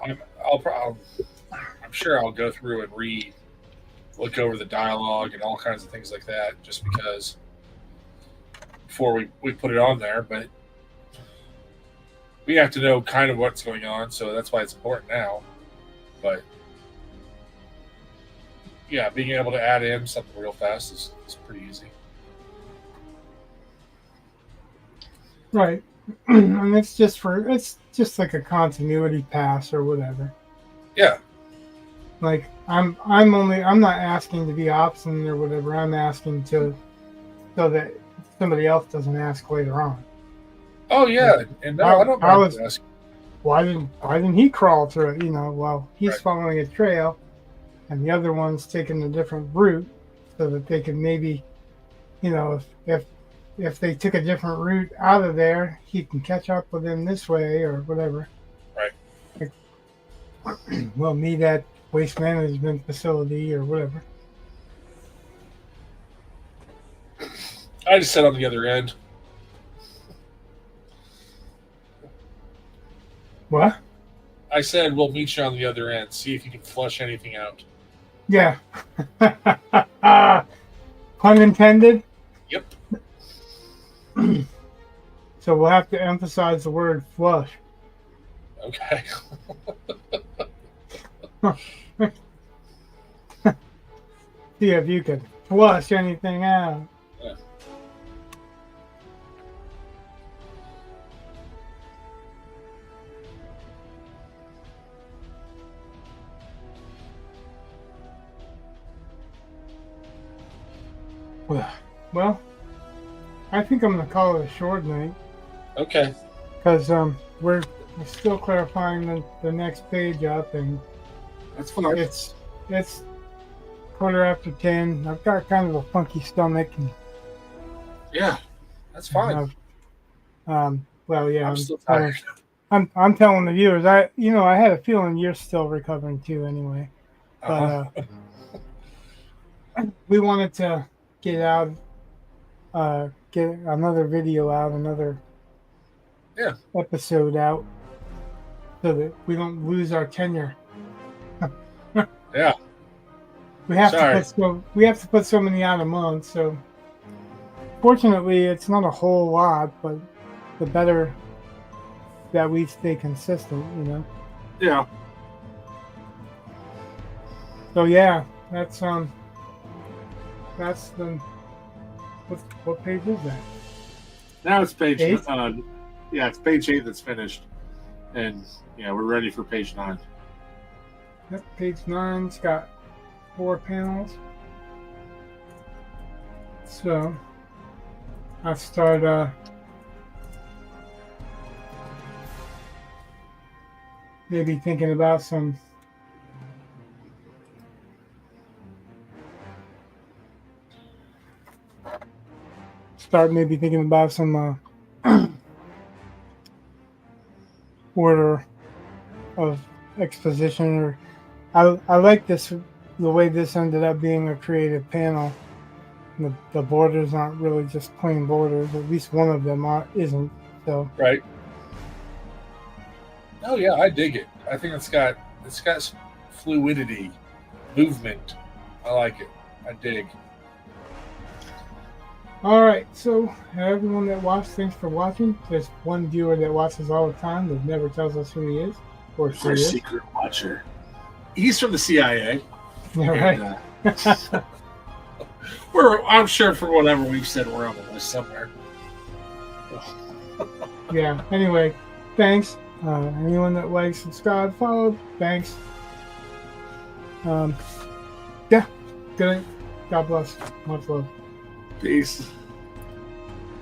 I'm sure I'll go through and look over the dialogue and all kinds of things like that, just because before we put it on there. But we have to know kind of what's going on, so that's why it's important now. But yeah, being able to add in something real fast is pretty easy. Right. And it's just like a continuity pass or whatever. Yeah. Like I'm not asking to be obstinate or whatever. I'm asking so that somebody else doesn't ask later on. Oh yeah, and no, I don't How mind is- asking. Why didn't he crawl through it? Well, he's Right. following a trail, and the other one's taking a different route, so that they can maybe, if they took a different route out of there, he can catch up with them this way or whatever. Right. We'll meet at waste management facility or whatever. I just sat on the other end. What? I said we'll meet you on the other end. See if you can flush anything out. Yeah. Pun intended. Yep. So we'll have to emphasize the word flush. Okay. See if you can flush anything out. Yeah. Well, I think I'm gonna call it a short night Okay. because we're still clarifying the next page up, and That's fine. it's 10:15. I've got kind of a funky stomach, and Yeah, that's fine. well, yeah, I'm still tired. I'm telling the viewers, I had a feeling you're still recovering too, anyway. Uh-huh. But we wanted to get another video out, another episode out, so that we don't lose our tenure. Yeah. We have Sorry. to put so many out a month. So fortunately, it's not a whole lot, but the better that we stay consistent, Yeah. So yeah, that's the what page is that? Now it's page 8? Yeah, it's page 8 that's finished. And yeah, we're ready for page 9. Yep, page 9's got 4 panels. So I start maybe thinking about some order of exposition, or I like this, the way this ended up being a creative panel. The borders aren't really just plain borders. At least one of them isn't. So Right. Oh yeah, I dig it. I think it's got fluidity, movement. I like it. I dig. all right. So everyone that watched, thanks for watching. There's one viewer that watches all the time that never tells us who he is or she Our is. secret watcher. He's from the CIA. Yeah, right. And, I'm sure for whatever we've said, we're on the list somewhere. Yeah. Anyway, thanks. Anyone that likes, subscribe, follow, thanks. Yeah. Good night. God bless. Much love. Peace.